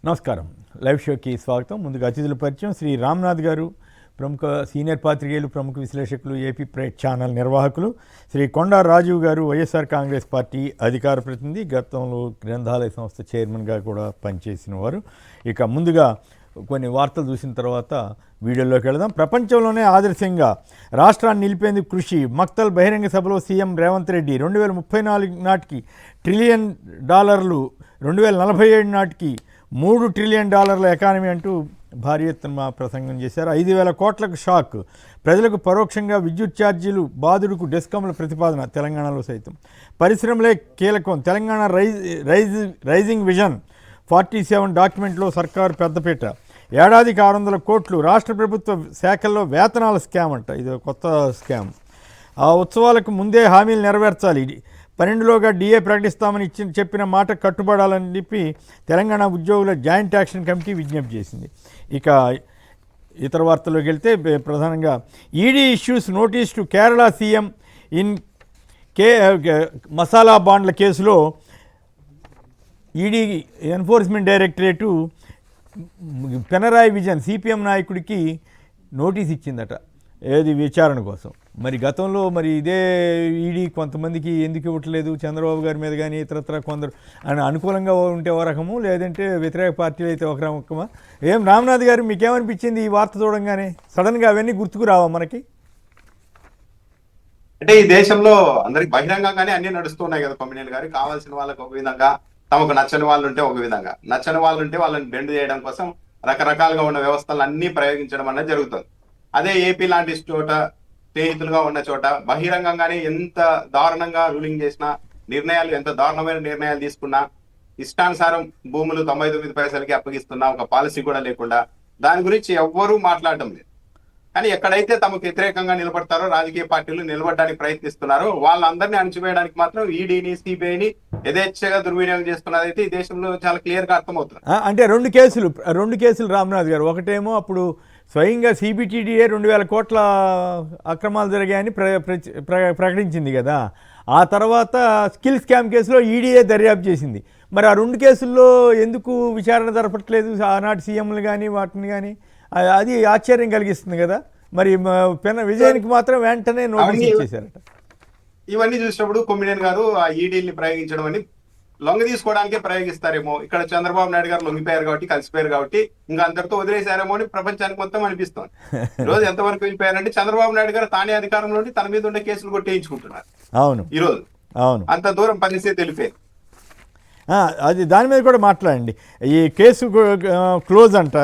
నమస్కారం. లైవ్ షోకి స్వాగతం. ముందుగా అతిథుల పరిచయం. శ్రీ రామ్నాథ్ గారు, ప్రముఖ సీనియర్ పాత్రికేయులు, ప్రముఖ విశ్లేషకులు, ఏపీ ప్రైట్ ఛానల్ నిర్వాహకులు. శ్రీ కొండా రాజీవ్ గారు, వైఎస్ఆర్ కాంగ్రెస్ పార్టీ అధికార ప్రతినిధి, గతంలో గ్రంథాలయ సంస్థ చైర్మన్గా కూడా పనిచేసిన వారు. ఇక ముందుగా కొన్ని వార్తలు చూసిన తర్వాత వీడియోలోకి వెళదాం. ప్రపంచంలోనే ఆదర్శంగా రాష్ట్రాన్ని నిలిపేందుకు కృషి. మక్తల్ బహిరంగ సభలో సీఎం రేవంత్ రెడ్డి 2034 నాటికి $1 ట్రిలియన్, 2047 నాటికి $3 ట్రిలియన్ ఎకానమీ అంటూ భారీ ఎత్తున ప్రసంగం చేశారు. 5,000 కోట్లకు షాక్. ప్రజలకు పరోక్షంగా విద్యుత్ ఛార్జీలు బాదుడుకు డెస్కాంల ప్రతిపాదన. తెలంగాణలో సైతం పరిశ్రమలే కీలకం. తెలంగాణ రైజింగ్ విజన్ 47 డాక్యుమెంట్లో సర్కారు పెద్దపీట. ఏడాదికి 600 కోట్లు. రాష్ట్ర ప్రభుత్వ శాఖల్లో వేతనాల స్కామ్ అంట. ఇది కొత్త స్కామ్. ఆ ఉత్సవాలకు ముందే హామీలు నెరవేర్చాలి. 12లోగా డిఏ ప్రకటిస్తామని చెప్పిన మాట కట్టుబడాలని చెప్పి తెలంగాణ ఉద్యోగుల జాయింట్ యాక్షన్ కమిటీ విజ్ఞప్తి చేసింది. ఇక ఇతర వార్తల్లోకి వెళ్తే ప్రధానంగా ED issues notice to Kerala CM in masala బాండ్ల కేసులో ED enforcement directorate Pinarayi Vijayan CPM నాయకుడికి నోటీస్ ఇచ్చిందట, ఏది విచారణ కోసం. మరి గతంలో మరి ఇదే ఈడీ కొంతమందికి ఎందుకు ఇవ్వట్లేదు, చంద్రబాబు గారి మీద కానీ ఇతరత్ర కొందరు అని అనుకూలంగా ఉంటే ఒక రకము, లేదంటే వ్యతిరేక పార్టీలు అయితే ఒక రకమా? ఏం రామ్నాథ్ గారు, మీకేమనిపించింది ఈ వార్త చూడంగానే? సడన్గా అవన్నీ గుర్తుకు రావా మనకి? అంటే ఈ దేశంలో అందరికి బహిరంగంగానే అన్ని నడుస్తున్నాయి కదా కొమ్మినేని గారు. కావాల్సిన వాళ్ళకి ఒక విధంగా, తమకు నచ్చని వాళ్ళు ఉంటే ఒక విధంగా, నచ్చని వాళ్ళు ఉంటే వాళ్ళని బెండ్ చేయడం కోసం రకరకాలుగా ఉన్న వ్యవస్థలు అన్ని ప్రయోగించడం అనేది జరుగుతుంది. అదే ఏపీ లాంటి చోట, స్నేహితులుగా ఉన్న చోట బహిరంగంగానే ఎంత దారుణంగా రూలింగ్ చేసినా, నిర్ణయాలు ఎంత దారుణమైన నిర్ణయాలు తీసుకున్నా, ఇష్టానుసారం భూములు 99 పైసలకి అప్పగిస్తున్నా, ఒక పాలసీ కూడా లేకుండా, దాని గురించి ఎవ్వరూ మాట్లాడటం లేదు. కానీ ఎక్కడైతే తమకు వ్యతిరేకంగా నిలబడతారో, రాజకీయ పార్టీలు నిలబడడానికి ప్రయత్నిస్తున్నారో, వాళ్ళందరినీ అణచివేయడానికి మాత్రం ఈడీని, సిబిఐని యథేచ్ఛగా దుర్వినియోగం చేస్తున్నదైతే ఈ దేశంలో చాలా క్లియర్ గా అర్థమవుతుంది. అంటే రెండు కేసులు రామ్నాథ్ గారు. ఒకటేమో అప్పుడు స్వయంగా సిబిటిడిఏ 2,000 కోట్ల అక్రమాలు జరిగాయని ప్రకటించింది కదా. ఆ తర్వాత స్కిల్ స్కామ్ కేసులో ఈడీఏ దర్యాప్తు చేసింది. మరి ఆ రెండు కేసుల్లో ఎందుకు విచారణ జరపట్లేదు ఆనాటి సీఎంలు కానీ వాటిని కానీ? అది ఆశ్చర్యం కలిగిస్తుంది కదా. మరి విజయానికి మాత్రం వెంటనే నోటీస్ ఇచ్చేశారట. ఇవన్నీ చూసినప్పుడు కొమ్మినేని గారు ఆ ఈడీని ప్రయోగించడం అని లొంగ తీసుకోవడానికే ప్రయోగిస్తారేమో. ఇక్కడ చంద్రబాబు నాయుడు గారు లొంగిపోయారు కాబట్టి, కలిసిపోయారు కాబట్టి ఇంకా అందరితో వదిలేశారేమో అని ప్రపంచానికి మొత్తం అనిపిస్తోంది. ఈరోజు ఎంతవరకు వెళ్ళిపోయారంటే చంద్రబాబు నాయుడు గారు తానే అధికారంలో ఉండి తన మీద ఉండే కేసులు కొట్టేయించుకుంటున్నారు. అవును, ఈరోజు అవును, అంత దూరం పరిస్థితి తెలిపేది. అది దాని మీద కూడా మాట్లాడండి. ఈ కేసు క్లోజ్ అంట.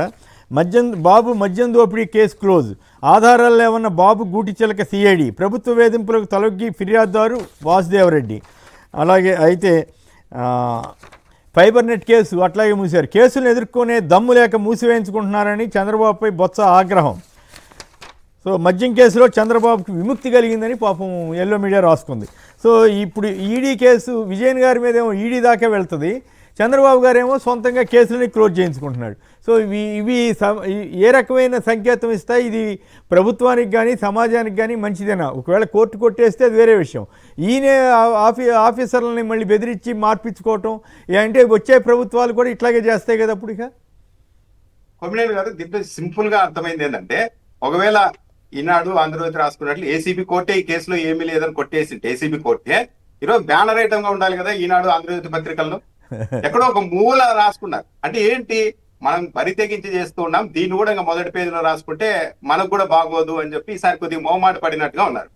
బాబు మద్యం దోపిడీ కేసు క్లోజ్. ఆధారాలు లేవన్న బాబు గూటిచిలక సిఐడి. ప్రభుత్వ వేధింపులకు తలొగ్గి ఫిర్యాదుదారు వాసుదేవరెడ్డి. అలాగే అయితే ఫైబర్ నెట్ కేసు అట్లాగే మూసారు. కేసులను ఎదుర్కొనే దమ్ము లేక మూసివేయించుకుంటున్నారని చంద్రబాబుపై బొత్స ఆగ్రహం. సో మద్యం కేసులో చంద్రబాబుకి విముక్తి కలిగిందని పాపం ఎల్లో మీడియా రాసుకుంది. సో ఇప్పుడు ఈడీ కేసు విజయన్ గారి మీద ఏమో ఈడీ దాకా వెళ్తుంది, చంద్రబాబు గారేమో సొంతంగా కేసులని క్లోజ్ చేయించుకుంటున్నాడు. సో ఇవి ఏ రకమైన సంకేతం ఇస్తాయి? ఇది ప్రభుత్వానికి కానీ సమాజానికి కానీ మంచిదేనా? ఒకవేళ కోర్టు కొట్టేస్తే అది వేరే విషయం. ఈయనే ఆఫీసర్లని మళ్ళీ బెదిరించి మార్పించుకోవటం అంటే వచ్చే ప్రభుత్వాలు కూడా ఇట్లాగే చేస్తాయి కదా. అప్పుడు ఇక కొమ్మినేని గారు దీంట్లో సింపుల్ గా అర్థమైంది ఏంటంటే, ఒకవేళ ఈనాడు, ఆంధ్రజ్యోతి రాసుకున్నట్లు ఏసీబీ కోర్టే ఈ కేసులో ఏమీ లేదని కొట్టేసి, ఏసీబీ కోర్టే ఈరోజు బ్యానర్ ఐటమ్ గా ఉండాలి కదా ఈనాడు, ఆంధ్రజ్యోతి పత్రికల్లో. ఎక్కడో ఒక మూల రాసుకున్నారు. అంటే ఏంటి, మనం బరి తెగించి చేస్తూ ఉన్నాం, దీన్ని కూడా ఇంకా మొదటి పేజీలో రాసుకుంటే మనకు కూడా బాగోదు అని చెప్పి ఈసారి కొద్దిగా మోమాట పడినట్టుగా ఉన్నారు.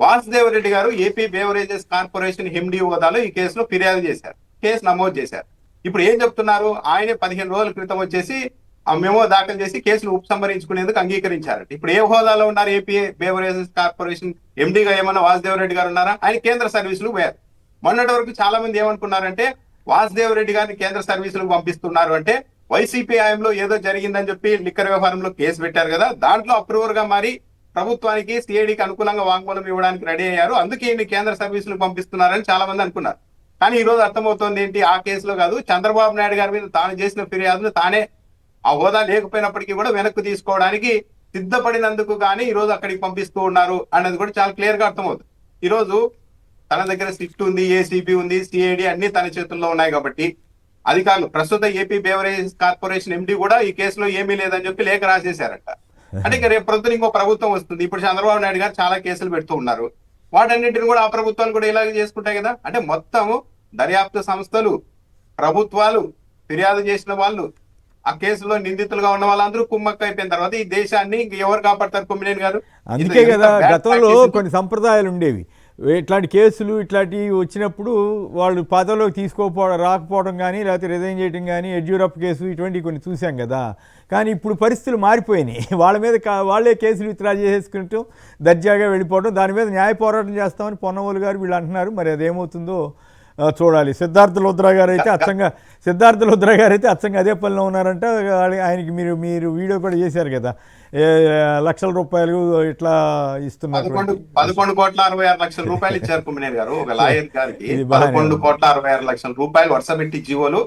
వాసుదేవరెడ్డి గారు ఏపీ బేవరేజెస్ కార్పొరేషన్ ఎండీ హోదాలో ఈ కేసులో ఫిర్యాదు చేశారు, కేసు నమోదు చేశారు. ఇప్పుడు ఏం చెప్తున్నారు, ఆయనే 15 రోజుల క్రితం వచ్చేసి మెమో దాఖలు చేసి కేసులు ఉపసంహరించుకునేందుకు అంగీకరించారు. ఇప్పుడు ఏ హోదాలో ఉన్నారు? ఏపీ బేవరేజెస్ కార్పొరేషన్ ఎండీగా ఏమన్నా వాసుదేవరెడ్డి గారు ఉన్నారా? ఆయన కేంద్ర సర్వీసులు పోయారు. మొన్నటి వరకు చాలా మంది ఏమనుకున్నారంటే, వాసుదేవరెడ్డి గారిని కేంద్ర సర్వీసులకు పంపిస్తున్నారు అంటే వైసీపీ హయాంలో ఏదో జరిగిందని చెప్పి లిక్కర్ వ్యవహారంలో కేసు పెట్టారు కదా, దాంట్లో అప్రూవర్ గా మారి ప్రభుత్వానికి, సిఐడికి అనుకూలంగా వాంగ్మూలం ఇవ్వడానికి రెడీ అయ్యారు, అందుకే ఈయన కేంద్ర సర్వీసులకు పంపిస్తున్నారని చాలా మంది అనుకున్నారు. కానీ ఈ రోజు అర్థమవుతోంది ఏంటి, ఆ కేసులో కాదు, చంద్రబాబు నాయుడు గారి మీద తాను చేసిన ఫిర్యాదును తానే ఆ హోదా లేకపోయినప్పటికీ కూడా వెనక్కు తీసుకోవడానికి సిద్ధపడినందుకు కానీ ఈ రోజు అక్కడికి పంపిస్తూ ఉన్నారు అన్నది కూడా చాలా క్లియర్ గా అర్థమవుతుంది. ఈ రోజు తన దగ్గర సిట్ ఉంది, ఏసీబీ ఉంది, సిఐడి అన్ని తన చేతుల్లో ఉన్నాయి కాబట్టి అధికారులు ప్రస్తుత ఏపీ బేవరేజ్ కార్పొరేషన్ ఎండి కూడా ఈ కేసులో ఏమీ లేదని చెప్పి లేఖ రాసేశారట. అంటే ఇక రేపు ప్రొద్దున ఇంకో ప్రభుత్వం వస్తుంది. ఇప్పుడు చంద్రబాబు నాయుడు గారు చాలా కేసులు పెడుతూ ఉన్నారు. వాటన్నింటిని కూడా ఆ ప్రభుత్వాలు కూడా ఇలాగే చేసుకుంటాయి కదా. అంటే మొత్తం దర్యాప్తు సంస్థలు, ప్రభుత్వాలు, ఫిర్యాదు చేసిన వాళ్ళు, ఆ కేసులో నిందితులుగా ఉన్న వాళ్ళందరూ కుమ్మక్క అయిపోయిన తర్వాత ఈ దేశాన్ని ఇంక ఎవరు కాపాడతారు కొమ్మినేని గారు? అందుకే కదా గతంలో కొన్ని సంప్రదాయాలు ఉండేవి. ఇట్లాంటి కేసులు ఇట్లాంటివి వచ్చినప్పుడు వాళ్ళు పదవిలోకి తీసుకోకపోవడం, రాకపోవడం కానీ, లేకపోతే రిజైన్ చేయడం కానీ, యడ్యూరప్ప కేసు ఇటువంటివి కొన్ని చూసాం కదా. కానీ ఇప్పుడు పరిస్థితులు మారిపోయినాయి. వాళ్ళ మీద వాళ్ళే కేసులు విత్డ్రా చేసేసుకుంటూ దర్జాగా వెళ్ళిపోవడం, దాని మీద న్యాయ పోరాటం చేస్తామని పొన్నవోలు గారు వీళ్ళు అంటున్నారు. మరి అదేమవుతుందో చూడాలి. సిద్ధార్థ లుద్రా గారు అయితే అచ్చంగా అదే పనిలో ఉన్నారంట. ఆయనకి మీరు వీడియో కూడా చేశారు కదా, లక్షల రూపాయలు ఇట్లా ఇస్తున్నారు. 11,66,00,000 ఇచ్చారు కొమ్మినేని గారు ఒక లాయర్ గారికి. 11,66,00,000 రూపాయలు వరుస పెట్టి జీవోలు,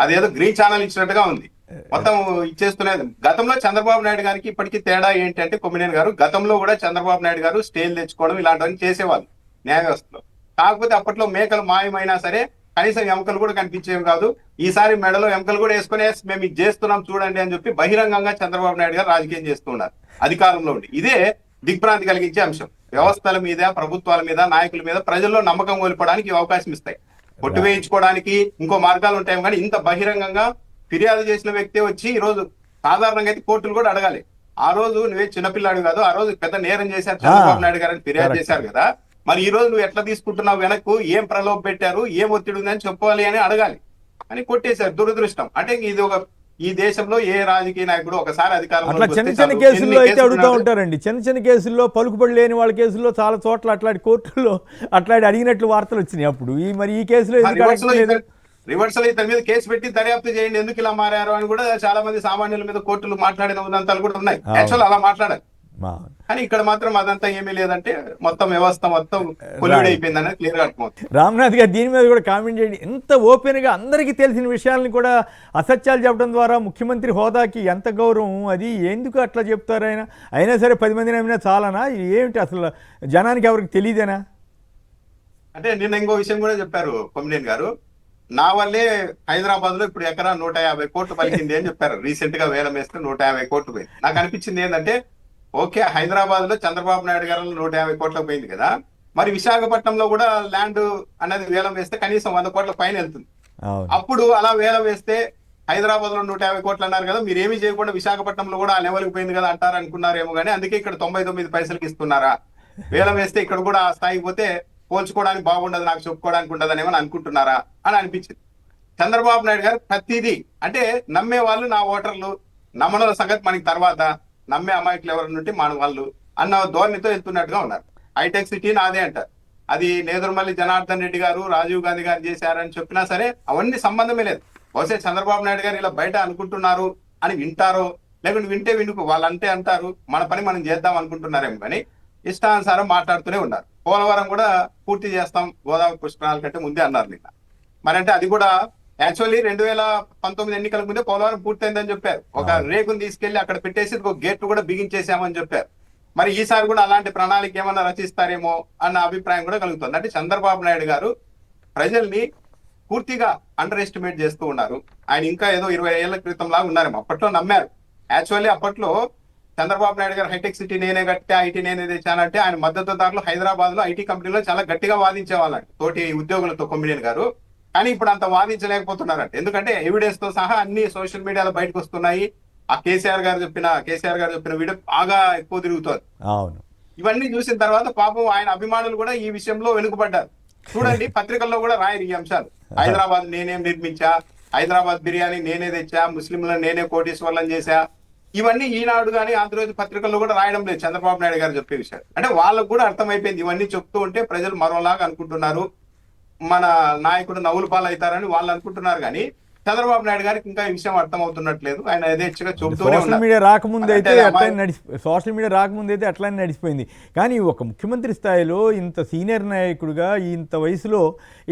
అదేదో గ్రీన్ ఛానల్ ఇచ్చినట్టుగా ఉంది. మొత్తం ఇచ్చేస్తున్నది. గతంలో చంద్రబాబు నాయుడు గారికి ఇప్పటికీ తేడా ఏంటంటే కొమ్మినేని గారు, గతంలో కూడా చంద్రబాబు నాయుడు గారు స్టేలు తెచ్చుకోవడం ఇలాంటివన్నీ చేసేవాళ్ళు న్యాయ వ్యవస్థలో. కాకపోతే అప్పట్లో మేకలు మాయమైనా సరే కనీసం ఎముకలు కూడా కనిపించేవి కాదు. ఈసారి మెడలో ఎముకలు కూడా వేసుకునే మేము ఇది చేస్తున్నాం చూడండి అని చెప్పి బహిరంగంగా చంద్రబాబు నాయుడు గారు రాజకీయం చేస్తున్నారు అధికారంలో ఉండి. ఇదే దిగ్భ్రాంతి కలిగించే అంశం. వ్యవస్థల మీద, ప్రభుత్వాల మీద, నాయకుల మీద ప్రజల్లో నమ్మకం కోల్పోవడానికి అవకాశం ఇస్తాయి. కొట్టు వేయించుకోవడానికి ఇంకో మార్గాలు ఉంటాయి. కానీ ఇంత బహిరంగంగా ఫిర్యాదు చేసిన వ్యక్తి వచ్చి ఈ రోజు సాధారణంగా అయితే కోర్టులు కూడా అడగాలి. ఆ రోజు నువ్వే చిన్నపిల్లాడు కాదు, ఆ రోజు పెద్ద నేరం చేశారు చంద్రబాబు నాయుడు గారు అని ఫిర్యాదు చేశారు కదా. మరి ఈ రోజు నువ్వు ఎట్లా తీసుకుంటున్నావు, వెనక్కు ఏం ప్రలోభ పెట్టారు, ఏం ఒత్తిడి ఉందని చెప్పాలి అని అడగాలి. అని కొట్టేశారు. దురదృష్టం. అంటే ఇది ఒక ఈ దేశంలో ఏ రాజకీయ నాయకుడు ఒకసారి అధికారంలో అట్లా చిన్న కేసుల్లో అయితే అడుగుతూ ఉంటారండి. చిన్న కేసుల్లో పలుకుబడి లేని వాళ్ళ కేసుల్లో చాలా చోట్ల అట్లాంటి కోర్టుల్లో అట్లాంటి అడిగినట్లు వార్తలు వచ్చినాయి. అప్పుడు మరి ఈ కేసులో రివర్సల్ ఇతని మీద కేసు పెట్టి దర్యాప్తు చేయండి, ఎందుకు ఇలా మారారు అని కూడా చాలా మంది సామాన్యుల మీద కోర్టులు మాట్లాడిన ఉదంతాలు కూడా ఉన్నాయి. యాక్చువల్ అలా మాట్లాడాలి. కానీ ఇక్కడ మాత్రం అదంతా ఏమీ లేదంటే మొత్తం వ్యవస్థ మొత్తం కొల్యూడ్ అయిపోయిందని క్లియర్ గా అర్థమవుతుంది. రామ్నాథ్ గారు దీని మీద కూడా కామెంట్ చేయండి. ఎంత ఓపెన్ గా అందరికీ తెలిసిన విషయాలను కూడా అసత్యాలు చెప్పడం ద్వారా ముఖ్యమంత్రి హోదాకి ఎంత గౌరవం, అది ఎందుకు అట్లా చెప్తారు ఆయన? అయినా సరే 10 మందిని నమ్మినా చాలనా? ఏమిటి అసలు జనానికి ఎవరికి తెలియదేనా? అంటే నిన్న ఇంకో విషయం కూడా చెప్పారు కొమ్మినేని గారు. నా వల్లే హైదరాబాద్ లో ఇప్పుడు ఎకరా 150 కోట్లు పలికింది అని చెప్పారు. రీసెంట్ గా వేలం వేస్తే 150 కోట్లు పోయింది. నాకు అనిపించింది ఏంటంటే, ఓకే హైదరాబాద్ లో చంద్రబాబు నాయుడు గారు 150 కోట్లకు పోయింది కదా, మరి విశాఖపట్నంలో కూడా ల్యాండ్ అనేది వేలం వేస్తే కనీసం 100 కోట్ల పైన వెళ్తుంది. అప్పుడు అలా వేలం వేస్తే హైదరాబాద్ లో 150 కోట్లు అన్నారు కదా, మీరు ఏమీ చేయకుండా విశాఖపట్నంలో కూడా ఆ లెవెల్కి పోయింది కదా అంటారు అనుకున్నారేమో. కానీ అందుకే ఇక్కడ 99 పైసలకి ఇస్తున్నారా? వేలం వేస్తే ఇక్కడ కూడా ఆ స్థాయికి పోతే పోల్చుకోవడానికి బాగుండదు, నాకు చెప్పుకోవడానికి ఉండదని ఏమని అనుకుంటున్నారా అని అనిపించింది. చంద్రబాబు నాయుడు గారు ప్రతిదీ అంటే నమ్మే వాళ్ళు నా ఓటర్లు, నమ్మనుల సంగతి మనకి తర్వాత, నమ్మే అమాయకులు ఎవరన్నుంటే మన వాళ్ళు అన్న ధోరణితో వెళ్తున్నట్టుగా ఉన్నారు. హైటెక్ సిటీ నాదే అంటారు. అది నేదురుమల్లి జనార్దన్ రెడ్డి గారు, రాజీవ్ గాంధీ గారు చేశారని చెప్పినా సరే అవన్నీ సంబంధమే లేదు. బహుశా చంద్రబాబు నాయుడు గారు ఇలా బయట అనుకుంటున్నారు అని వింటారో, లేకుంటే వింటే వినుకు వాళ్ళంటే అంటారు, మన పని మనం చేద్దాం అనుకుంటున్నారేమో. కానీ ఇష్టానుసారం మాట్లాడుతూనే ఉన్నారు. పోలవరం కూడా పూర్తి చేస్తాం గోదావరి పుష్కరాల కంటే ముందే అన్నారు నిన్న. మరి అంటే అది కూడా యాక్చువల్లీ 2019 ఎన్నికల ముందే పోలవరం పూర్తయిందని చెప్పారు. ఒక రేకును తీసుకెళ్లి అక్కడ పెట్టేసి ఒక గేట్లు కూడా బిగించేసామని చెప్పారు. మరి ఈసారి కూడా అలాంటి ప్రణాళిక ఏమన్నా రచిస్తారేమో అన్న అభిప్రాయం కూడా కలుగుతుంది. అంటే చంద్రబాబు నాయుడు గారు ప్రజల్ని పూర్తిగా అండర్ ఎస్టిమేట్ చేస్తూ ఉన్నారు. ఆయన ఇంకా ఏదో 20 ఏళ్ల క్రితం లాగా ఉన్నారేమో. అప్పట్లో నమ్మారు. యాక్చువల్లీ అప్పట్లో చంద్రబాబు నాయుడు గారు హైటెక్ సిటీ నేనే కట్టా, ఐటీ నేనే తెచ్చానంటే ఆయన మద్దతుదారులు హైదరాబాద్ లో ఐటీ కంపెనీలో చాలా గట్టిగా వాదించేవాళ్ళంట తోటి ఉద్యోగులతో కొమ్మినేని గారు. కానీ ఇప్పుడు అంత వాదించలేకపోతున్నారంట. ఎందుకంటే ఎవిడెన్స్ తో సహా అన్ని సోషల్ మీడియాలో బయటకు వస్తున్నాయి. ఆ కేసీఆర్ గారు చెప్పిన వీడియో బాగా ఎక్కువ తిరుగుతుంది. ఇవన్నీ చూసిన తర్వాత పాపం ఆయన అభిమానులు కూడా ఈ విషయంలో వెనుకబడ్డారు. చూడండి పత్రికల్లో కూడా రాయరు ఈ అంశాలు. హైదరాబాద్ నేనేం నిర్మించా, హైదరాబాద్ బిర్యానీ నేనే తెచ్చా, ముస్లింలను నేనే కోటీశ్వర్లను చేశా, ఇవన్నీ ఈనాడు కానీ ఆంధ్రజ్యోతి పత్రికల్లో కూడా రాయడం లేదు చంద్రబాబు నాయుడు గారు చెప్పే విషయాలు. అంటే వాళ్ళకు కూడా అర్థమైపోయింది ఇవన్నీ చెప్తూ ఉంటే ప్రజలు మరోలాగా అనుకుంటున్నారు, మన నాయకుడు నవ్వులు పాలు అవుతారని వాళ్ళు అనుకుంటున్నారు. కానీ చంద్రబాబు నాయుడు గారికి ఇంకా ఈ విషయం అర్థం అవుతున్నట్లేదు. ఆయన యథేచ్ఛగా చెబుతూనే సోషల్ మీడియా రాకముందు అయితే అట్లానే నడిచిపోయింది. కానీ ఒక ముఖ్యమంత్రి స్థాయిలో ఇంత సీనియర్ నాయకుడిగా ఇంత వయసులో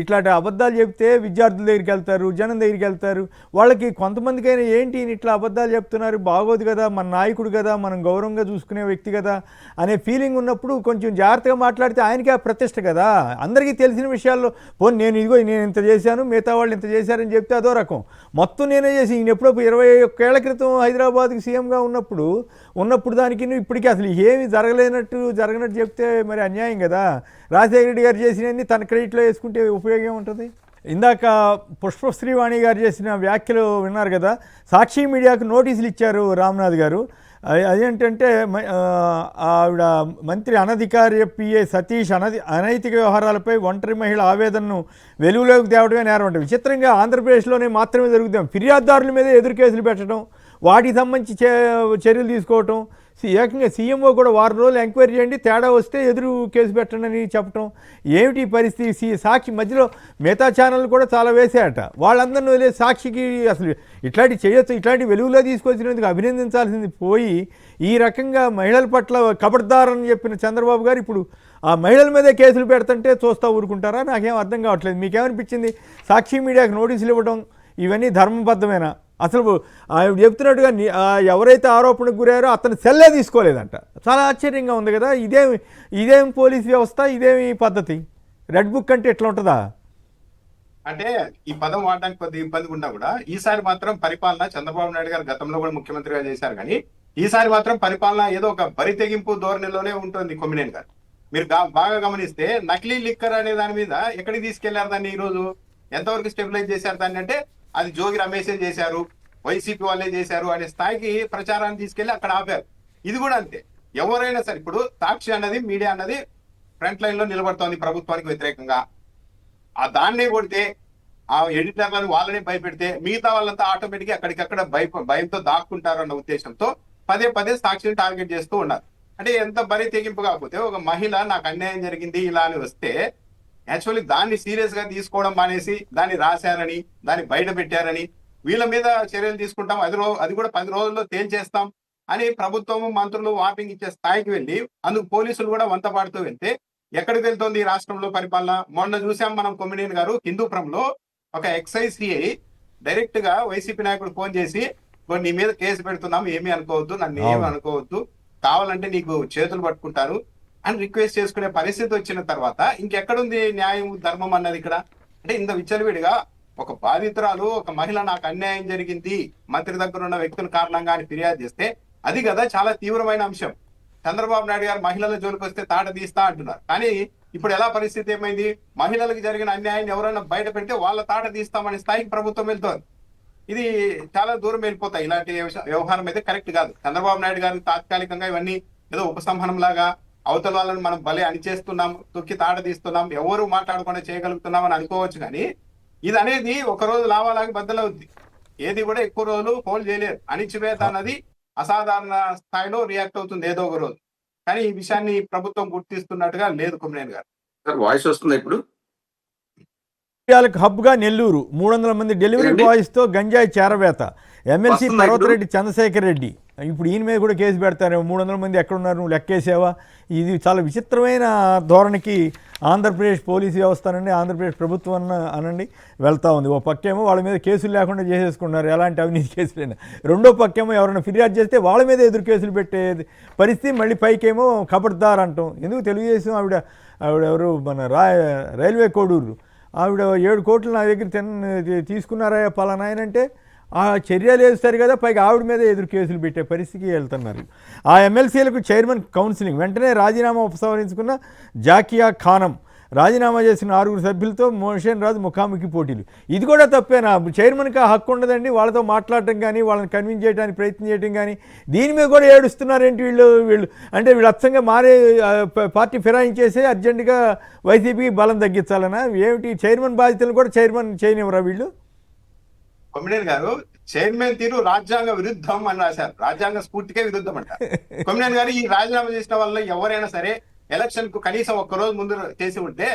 ఇట్లాంటి అబద్ధాలు చెప్తే విద్యార్థుల దగ్గరికి వెళ్తారు, జనం దగ్గరికి వెళ్తారు. వాళ్ళకి కొంతమందికైనా ఏంటి ఇట్లా అబద్ధాలు చెప్తున్నారు, బాగోదు కదా, మన నాయకుడు కదా, మనం గౌరవంగా చూసుకునే వ్యక్తి కదా అనే ఫీలింగ్ ఉన్నప్పుడు కొంచెం జాగ్రత్తగా మాట్లాడితే ఆయనకి ఆ ప్రతిష్ట కదా. అందరికీ తెలిసిన విషయాల్లో నేను ఇంత చేశాను, మిగతా వాళ్ళు ఇంత చేశారని చెప్తే అదో రకం. మొత్తం నేనే చేసి ఈయన ఎప్పుడో 21 ఏళ్ల క్రితం హైదరాబాద్కి సీఎంగా ఉన్నప్పుడు దానికి ఇప్పటికీ అసలు ఏమీ జరగనట్టు చెప్తే మరి అన్యాయం కదా. రాజశేఖర రెడ్డి గారు చేసినవన్నీ తన క్రెడిట్లో వేసుకుంటే ఉపయోగం ఉంటుంది. ఇందాక పుష్పశ్రీవాణి గారు చేసిన వ్యాఖ్యలు విన్నారు కదా. సాక్షి మీడియాకు నోటీసులు ఇచ్చారు రామ్నాథ్ గారు. అదేంటంటే ఆవిడ మంత్రి అనధికారి పిఏ సతీష్ అనైతిక వ్యవహారాలపై ఒంటరి మహిళ ఆవేదనను వెలుగులోకి తేవడమే నేరం అంటే విచిత్రంగా ఆంధ్రప్రదేశ్లోనే మాత్రమే జరుగుతాం. ఫిర్యాదుదారుల మీద ఎదురు కేసులు పెట్టడం, వాటికి సంబంధించి చర్యలు తీసుకోవటం, ఏకంగా సీఎంఓ కూడా వారం రోజులు ఎంక్వైరీ చేయండి, తేడా వస్తే ఎదురు కేసు పెట్టండి అని చెప్పటం. ఏమిటి పరిస్థితి? సాక్షి మధ్యలో మిగతా ఛానళ్ళు కూడా చాలా వేసాయట. వాళ్ళందరినీ వదిలేసి సాక్షికి అసలు ఇట్లాంటి చేయొచ్చు, ఇట్లాంటి వెలుగులో తీసుకొచ్చినందుకు అభినందించాల్సింది పోయి ఈ రకంగా మహిళల పట్ల కబడ్దారని చెప్పిన చంద్రబాబు గారు ఇప్పుడు ఆ మహిళల మీదే కేసులు పెడుతుంటే చూస్తూ ఊరుకుంటారా? నాకేం అర్థం కావట్లేదు. మీకేమనిపించింది? సాక్షి మీడియాకు నోటీసులు ఇవ్వడం ఇవన్నీ ధర్మబద్ధమేనా? అసలు ఆవిడ చెప్తున్నట్టుగా ఎవరైతే ఆరోపణకు గురయ్యారో అతను సెల్లే తీసుకోలేదంట. చాలా ఆశ్చర్యంగా ఉంది కదా. ఇదేం పోలీస్ వ్యవస్థ, ఇదేమి పద్ధతి? రెడ్ బుక్ అంటే ఎట్లా ఉంటుందా? అంటే ఈ పదం వాడడానికి కొద్దిగా ఇబ్బందిగా ఉన్నా కూడా ఈసారి మాత్రం పరిపాలన చంద్రబాబు నాయుడు గారు గతంలో కూడా ముఖ్యమంత్రిగా చేశారు, కానీ ఈసారి మాత్రం పరిపాలన ఏదో ఒక బరి తెగింపు ధోరణిలోనే ఉంటుంది. కొమ్మినేని గారు మీరు బాగా గమనిస్తే నకిలీ లిక్కర్ అనే దాని మీద ఎక్కడికి తీసుకెళ్లారు దాన్ని, ఈ రోజు ఎంతవరకు స్టెబిలైజ్ చేశారు దాన్ని అంటే అది జోగి రమేషే చేశారు, వైసీపీ వాళ్ళే చేశారు అనే స్థాయికి ప్రచారాన్ని తీసుకెళ్లి అక్కడ ఆపారు. ఇది కూడా అంతే. ఎవరైనా సరే ఇప్పుడు సాక్షి అన్నది మీడియా అన్నది ఫ్రంట్ లైన్ లో నిలబడుతోంది ప్రభుత్వానికి వ్యతిరేకంగా. ఆ దాన్నే కొడితే ఆ ఎడిటర్లను వాళ్ళని భయపెడితే మిగతా వాళ్ళంతా ఆటోమేటిక్గా అక్కడికక్కడ భయంతో దాక్కుంటారు అన్న ఉద్దేశంతో పదే సాక్షిని టార్గెట్ చేస్తూ ఉన్నారు. అంటే ఎంత బరి తెగింపు కాకపోతే ఒక మహిళ నాకు అన్యాయం జరిగింది ఇలా అని వస్తే యాక్చువల్లీ దాన్ని సీరియస్ గా తీసుకోవడం మానేసి దాన్ని రాశారని దాన్ని బయట పెట్టారని వీళ్ళ మీద చర్యలు తీసుకుంటాం, అది కూడా 10 రోజుల్లో తేల్చేస్తాం అని ప్రభుత్వం మంత్రులు వార్నింగ్ ఇచ్చే స్థాయికి వెళ్ళి అందుకు పోలీసులు కూడా వంత పాడుతూ వెళ్తే ఎక్కడికి వెళ్తోంది ఈ రాష్ట్రంలో పరిపాలన? మొన్న చూసాం మనం కొమ్మినేని గారు హిందూపురంలో ఒక ఎక్సైజ్ సిఐ డైరెక్ట్ గా వైసీపీ నాయకుడు ఫోన్ చేసి నీ మీద కేసు పెడుతున్నాం, ఏమీ అనుకోవద్దు, నన్ను ఏమి అనుకోవద్దు, కావాలంటే నీకు చేతులు పట్టుకుంటారు అని రిక్వెస్ట్ చేసుకునే పరిస్థితి వచ్చిన తర్వాత ఇంకెక్కడుంది న్యాయం ధర్మం అన్నది ఇక్కడ? అంటే ఇంత విచ్చలవిడిగా ఒక బాధితురాలు ఒక మహిళ నాకు అన్యాయం జరిగింది మంత్రి దగ్గర ఉన్న వ్యక్తుల కారణంగా అని ఫిర్యాదు చేస్తే అది కదా చాలా తీవ్రమైన అంశం. చంద్రబాబు నాయుడు గారు మహిళల జోలికి వస్తే తాట తీస్తా అంటున్నారు, కానీ ఇప్పుడు ఎలా పరిస్థితి ఏమైంది? మహిళలకు జరిగిన అన్యాయాన్ని ఎవరైనా బయట పెడితే వాళ్ళ తాట తీస్తామనే స్థాయికి ప్రభుత్వం వెళ్తోంది. ఇది చాలా దూరం వెళ్ళిపోతాయి. ఇలాంటి వ్యవహారం అయితే కరెక్ట్ కాదు. చంద్రబాబు నాయుడు గారికి తాత్కాలికంగా ఇవన్నీ ఏదో ఉపసంహరణం లాగా అవతల వాళ్ళని మనం భలే అణిచేస్తున్నాం, తొక్కి తాట తీస్తున్నాం, ఎవరు మాట్లాడకుండా చేయగలుగుతున్నాం అని అనుకోవచ్చు, కానీ ఇది అనేది ఒక రోజు లావాలాగి బద్దలవుద్ది. ఏది కూడా ఎక్కువ రోజులు హోల్డ్ చేయలేరు. అణిచివేత అన్నది అసాధారణ స్థాయిలో రియాక్ట్ అవుతుంది ఏదో ఒక రోజు. కానీ ఈ విషయాన్ని ప్రభుత్వం గుర్తిస్తున్నట్టుగా లేదు. కొమ్మినేని గారు వాయిస్ వస్తుంది ఇప్పుడు. హబ్గా నెల్లూరు 300 మంది డెలివరీ బాయ్స్తో గంజాయి చేరవేత. ఎమ్మెల్సీ పర్వతరెడ్డి చంద్రశేఖర్ రెడ్డి ఇప్పుడు ఈయన మీద కూడా కేసు పెడతారు. 300 మంది ఎక్కడున్నారు, నువ్వు లెక్కేసావా? ఇది చాలా విచిత్రమైన ధోరణికి ఆంధ్రప్రదేశ్ పోలీసు వ్యవస్థ అనండి, ఆంధ్రప్రదేశ్ ప్రభుత్వం అనండి వెళ్తూ ఉంది. ఓ పక్కేమో వాళ్ళ మీద కేసులు లేకుండా చేసేసుకున్నారు, ఎలాంటి అవినీతి కేసులైనా. రెండో పక్కేమో ఎవరైనా ఫిర్యాదు చేస్తే వాళ్ళ మీద ఎదురు కేసులు పెట్టే పరిస్థితి. మళ్ళీ పైకేమో కబడ్దార్ అంటాం. ఎందుకు? తెలుగుదేశం ఆవిడ ఎవరు మన రైల్వే కోడూరు ఆవిడ 7 కోట్లు నా దగ్గర తీసుకున్నారా పలానా ఆయనంటే ఆ చర్యలు వేస్తారు కదా, పైగా ఆవిడ మీద ఎదురు కేసులు పెట్టే పరిస్థితికి వెళ్తున్నారు. ఆ ఎమ్మెల్సీలకు చైర్మన్ కౌన్సిలింగ్. వెంటనే రాజీనామా ఉపసంహరించుకున్న జాకియా ఖానం. రాజీనామా చేసిన 6 సభ్యులతో మోషన్ రాజు ముఖాముఖి పోటీలు. ఇది కూడా తప్పేనా? చైర్మన్కి ఆ హక్కు ఉండదండి వాళ్ళతో మాట్లాడటం కానీ వాళ్ళని కన్విన్స్ చేయడానికి ప్రయత్నం చేయడం కానీ. దీని మీద కూడా ఏడుస్తున్నారేంటి వీళ్ళు? అంటే వీళ్ళు అచ్చంగా మారే పార్టీ ఫిరాయించేసి అర్జెంటుగా వైసీపీకి బలం తగ్గించాలనా ఏమిటి? చైర్మన్ బాధ్యతలు కూడా చైర్మన్ చేయనివ్వరా వీళ్ళు? కొమ్మినేని గారు చైర్మన్ తీరు రాజ్యాంగ విరుద్ధం అని రాశారు. రాజ్యాంగ స్ఫూర్తికే విరుద్ధం అంట. కొమ్మినేని గారు ఈ రాజీనామా చేసిన వల్ల ఎవరైనా సరే ఎలక్షన్ కు కనీసం ఒక్కరోజు ముందు చేసి ఉంటే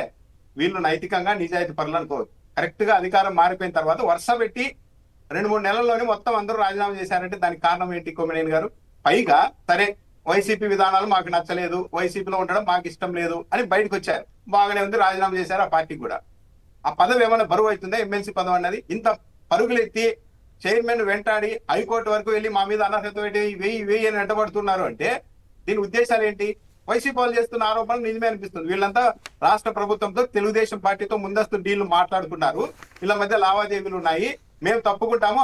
వీళ్ళు నైతికంగా నిజాయితీ పరులు అనుకోవచ్చు. కరెక్ట్ గా అధికారం మారిపోయిన తర్వాత వరుస పెట్టి 2-3 నెలల్లోనే మొత్తం అందరూ రాజీనామా చేశారంటే దానికి కారణం ఏంటి కొమ్మినేని గారు? పైగా సరే వైసీపీ విధానాలు మాకు నచ్చలేదు, వైసీపీలో ఉండడం మాకు ఇష్టం లేదు అని బయటకు వచ్చారు. బాగానే ఉంది, రాజీనామా చేశారు. ఆ పార్టీకి కూడా ఆ పదవి ఏమైనా బరువు అవుతుందా? ఎమ్మెల్సీ పదవి అన్నది ఇంత పరుగులెత్తి చైర్మన్ వెంటాడి హైకోర్టు వరకు వెళ్ళి మా మీద అనర్హత పెట్టి వెయ్యి అని వెంటబడుతున్నారు అంటే దీని ఉద్దేశాలు ఏంటి? వైసీపీ వాళ్ళు చేస్తున్న ఆరోపణలు నిజమే అనిపిస్తుంది. వీళ్ళంతా రాష్ట్ర ప్రభుత్వంతో తెలుగుదేశం పార్టీతో ముందస్తు డీళ్లు మాట్లాడుకున్నారు, వీళ్ళ మధ్య లావాదేవీలు ఉన్నాయి, మేము తప్పుకుంటాము,